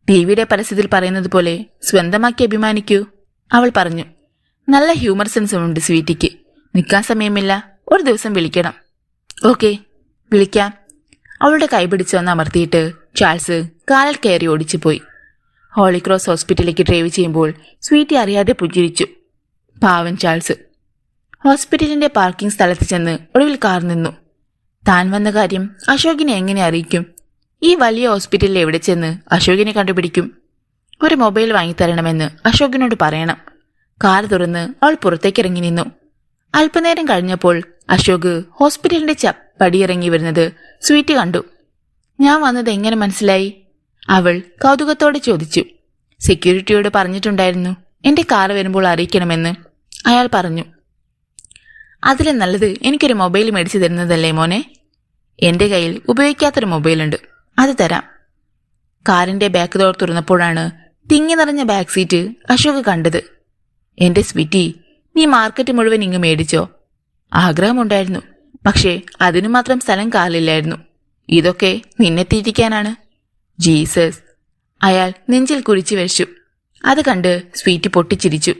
ടിവിയുടെ പരസ്യത്തിൽ പറയുന്നത് പോലെ സ്വന്തമാക്കി അഭിമാനിക്കൂ, അവൾ പറഞ്ഞു. നല്ല ഹ്യൂമർ സെൻസും ഉണ്ട് സ്വീറ്റിക്ക്. നിൽക്കാൻ സമയമില്ല, ഒരു ദിവസം വിളിക്കണം. ഓക്കെ, വിളിക്കാം. അവളുടെ കൈപിടിച്ച് വന്ന് അമർത്തിയിട്ട് ചാൾസ് കാലിൽ കയറി ഓടിച്ചു പോയി. ഹോളിക്രോസ് ഹോസ്പിറ്റലിലേക്ക് ഡ്രൈവ് ചെയ്യുമ്പോൾ സ്വീറ്റി അറിയാതെ പുഞ്ചിരിച്ചു. പാവൻ ചാൾസ്. ഹോസ്പിറ്റലിന്റെ പാർക്കിംഗ് സ്ഥലത്ത് ചെന്ന് ഒടുവിൽ കാർ നിന്നു. താൻ വന്ന കാര്യം അശോകിനെ എങ്ങനെ അറിയിക്കും? ഈ വലിയ ഹോസ്പിറ്റലിൽ എവിടെ ചെന്ന് അശോകിനെ കണ്ടുപിടിക്കും? ഒരു മൊബൈൽ വാങ്ങിത്തരണമെന്ന് അശോകിനോട് പറയണം. കാർ തുറന്ന് അവൾ പുറത്തേക്കിറങ്ങി നിന്നു. അല്പനേരം കഴിഞ്ഞപ്പോൾ അശോക് ഹോസ്പിറ്റലിന്റെ പടിയിറങ്ങി വരുന്നത് സ്വീറ്റി കണ്ടു. ഞാൻ വന്നത് എങ്ങനെ മനസ്സിലായി? അവൾ കൗതുകത്തോടെ ചോദിച്ചു. സെക്യൂരിറ്റിയോട് പറഞ്ഞിട്ടുണ്ടായിരുന്നു എന്റെ കാർ വരുമ്പോൾ അറിയിക്കണമെന്ന്, അയാൾ പറഞ്ഞു. അതിലും നല്ലത് എനിക്കൊരു മൊബൈൽ മേടിച്ചു തരുന്നതല്ലേ മോനെ? എന്റെ കയ്യിൽ ഉപയോഗിക്കാത്തൊരു മൊബൈലുണ്ട്, അത് തരാം. കാറിന്റെ ബാക്ക് ഡോർ തുറന്നപ്പോഴാണ് തിങ്ങി നിറഞ്ഞ ബാക്ക് സീറ്റ് അശോക് കണ്ടത്. എന്റെ സ്വീറ്റി, നീ മാർക്കറ്റ് മുഴുവൻ ഇങ്ങ് മേടിച്ചോ? ആഗ്രഹമുണ്ടായിരുന്നു, പക്ഷേ അതിനു മാത്രം സ്ഥലം കാലില്ലായിരുന്നു. ഇതൊക്കെ നിന്നെത്തിയിരിക്കാനാണ്. ജീസസ്, അയാൾ നെഞ്ചിൽ കുരിച്ചു വെച്ചു. അത് കണ്ട് സ്വീറ്റി പൊട്ടിച്ചിരിച്ചു.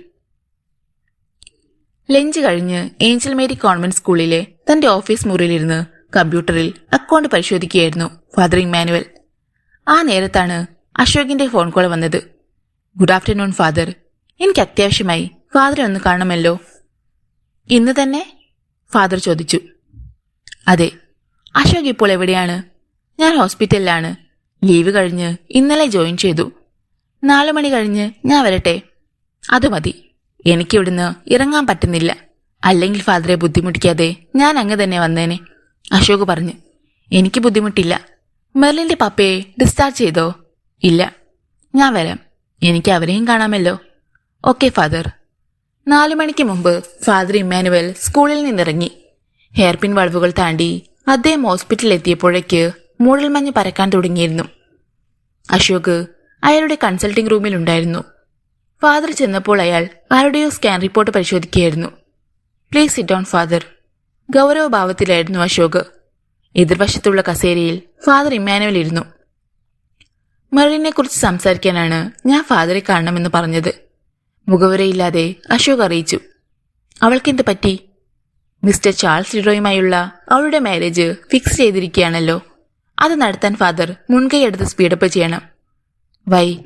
ലഞ്ച് കഴിഞ്ഞ് ഏഞ്ചൽ മേരി കോൺവെന്റ് സ്കൂളിലെ തന്റെ ഓഫീസ് മുറിയിലിരുന്ന് കമ്പ്യൂട്ടറിൽ അക്കൗണ്ട് പരിശോധിക്കുകയായിരുന്നു ഫാദർ ഇമ്മാനുവൽ. ആ നേരത്താണ് അശോകിന്റെ ഫോൺ കോൾ വന്നത്. ഗുഡ് ആഫ്റ്റർനൂൺ ഫാദർ, എനിക്ക് അത്യാവശ്യമായി ഫാദറെ ഒന്ന് കാണുമല്ലോ. ഇന്ന് തന്നെ? ഫാദർ ചോദിച്ചു. അതെ. അശോക് ഇപ്പോൾ എവിടെയാണ്? ഞാൻ ഹോസ്പിറ്റലിലാണ്. ലീവ് കഴിഞ്ഞ് ഇന്നലെ ജോയിൻ ചെയ്തു. 4 മണി കഴിഞ്ഞ് ഞാൻ വരട്ടെ? അത് മതി, എനിക്കിവിടുന്ന് ഇറങ്ങാൻ പറ്റുന്നില്ല. അല്ലെങ്കിൽ ഫാദറെ ബുദ്ധിമുട്ടിക്കാതെ ഞാൻ അങ്ങ് തന്നെ വന്നേനെ, അശോക് പറഞ്ഞു. എനിക്ക് ബുദ്ധിമുട്ടില്ല. മെർലിന്റെ പപ്പയെ ഡിസ്ചാർജ് ചെയ്തോ? ഇല്ല. ഞാൻ വരാം, എനിക്ക് അവരെയും കാണാമല്ലോ. Okay father. 4 മണിക്ക് മുമ്പ് ഫാദർ ഇമ്മാനുവൽ സ്കൂളിൽ നിന്നിറങ്ങി. ഹെയർപിൻ വളവുകൾ താണ്ടി അദ്ദേഹം ഹോസ്പിറ്റലിൽ എത്തിയപ്പോഴേക്ക് മൂടൽമഞ്ഞ് പരക്കാൻ തുടങ്ങിയിരുന്നു. അശോക് അയാളുടെ കൺസൾട്ടിംഗ് റൂമിൽ ഉണ്ടായിരുന്നു. ഫാദർ ചെന്നപ്പോൾ അയാൾ ആരുടെയോ സ്കാൻ റിപ്പോർട്ട് പരിശോധിക്കുകയായിരുന്നു. Please sit down father. ഗൗരവഭാവത്തിലായിരുന്നു അശോക്. എതിർവശത്തുള്ള കസേരയിൽ ഫാദർ ഇമ്മാനുവൽ ഇരുന്നു. മെറിലിനെ കുറിച്ച് സംസാരിക്കാനാണ് ഞാൻ ഫാദറെ കാണണമെന്ന് പറഞ്ഞത്. മുഖവുരയില്ലാതെ അശോക് അറിയിച്ചു. അവൾക്കെന്ത് പറ്റി? മിസ്റ്റർ ചാൾസ് ലിഡോയുമായുള്ള അവളുടെ മാരേജ് ഫിക്സ് ചെയ്തിരിക്കുകയാണല്ലോ. അത് നടത്താൻ ഫാദർ മുൻകൈയെടുത്ത് സ്പീഡപ്പ് ചെയ്യണം. വൈ?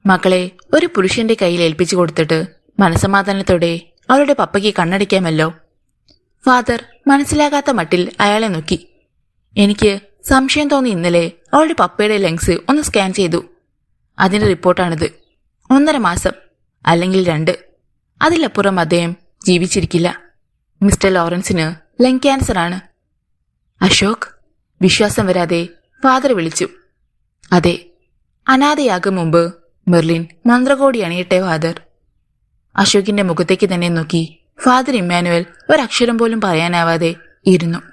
മക്കളെ ഒരു പുരുഷന്റെ കയ്യിൽ ഏൽപ്പിച്ചു കൊടുത്തിട്ട് മനസമാധാനത്തോടെ അവളുടെ പപ്പയ്ക്ക് കണ്ണടിക്കാമല്ലോ. ഫാദർ മനസ്സിലാകാത്ത മട്ടിൽ അയാളെ നോക്കി. എനിക്ക് സംശയം തോന്നി ഇന്നലെ അവളുടെ പപ്പയുടെ ലങ്സ് ഒന്ന് സ്കാൻ ചെയ്തു. അതിന്റെ റിപ്പോർട്ടാണിത്. 1.5 മാസം അല്ലെങ്കിൽ 2, അതിലപ്പുറം അദ്ദേഹം ജീവിച്ചിരിക്കില്ല. മിസ്റ്റർ ലോറൻസിന് ലങ് ക്യാൻസർ ആണ്. അശോക് വിശ്വാസം വരാതെ ഫാദർ വിളിച്ചു. അതെ, അനാഥയാകും മുമ്പ് മെർലിൻ മന്ത്രകോടി അണിയട്ടെ ഫാദർ. അശോകിന്റെ മുഖത്തേക്ക് തന്നെ നോക്കി ഫാദർ ഇമ്മാനുവൽ ഒരക്ഷരം പോലും പറയാനാവാതെ ഇരുന്നു.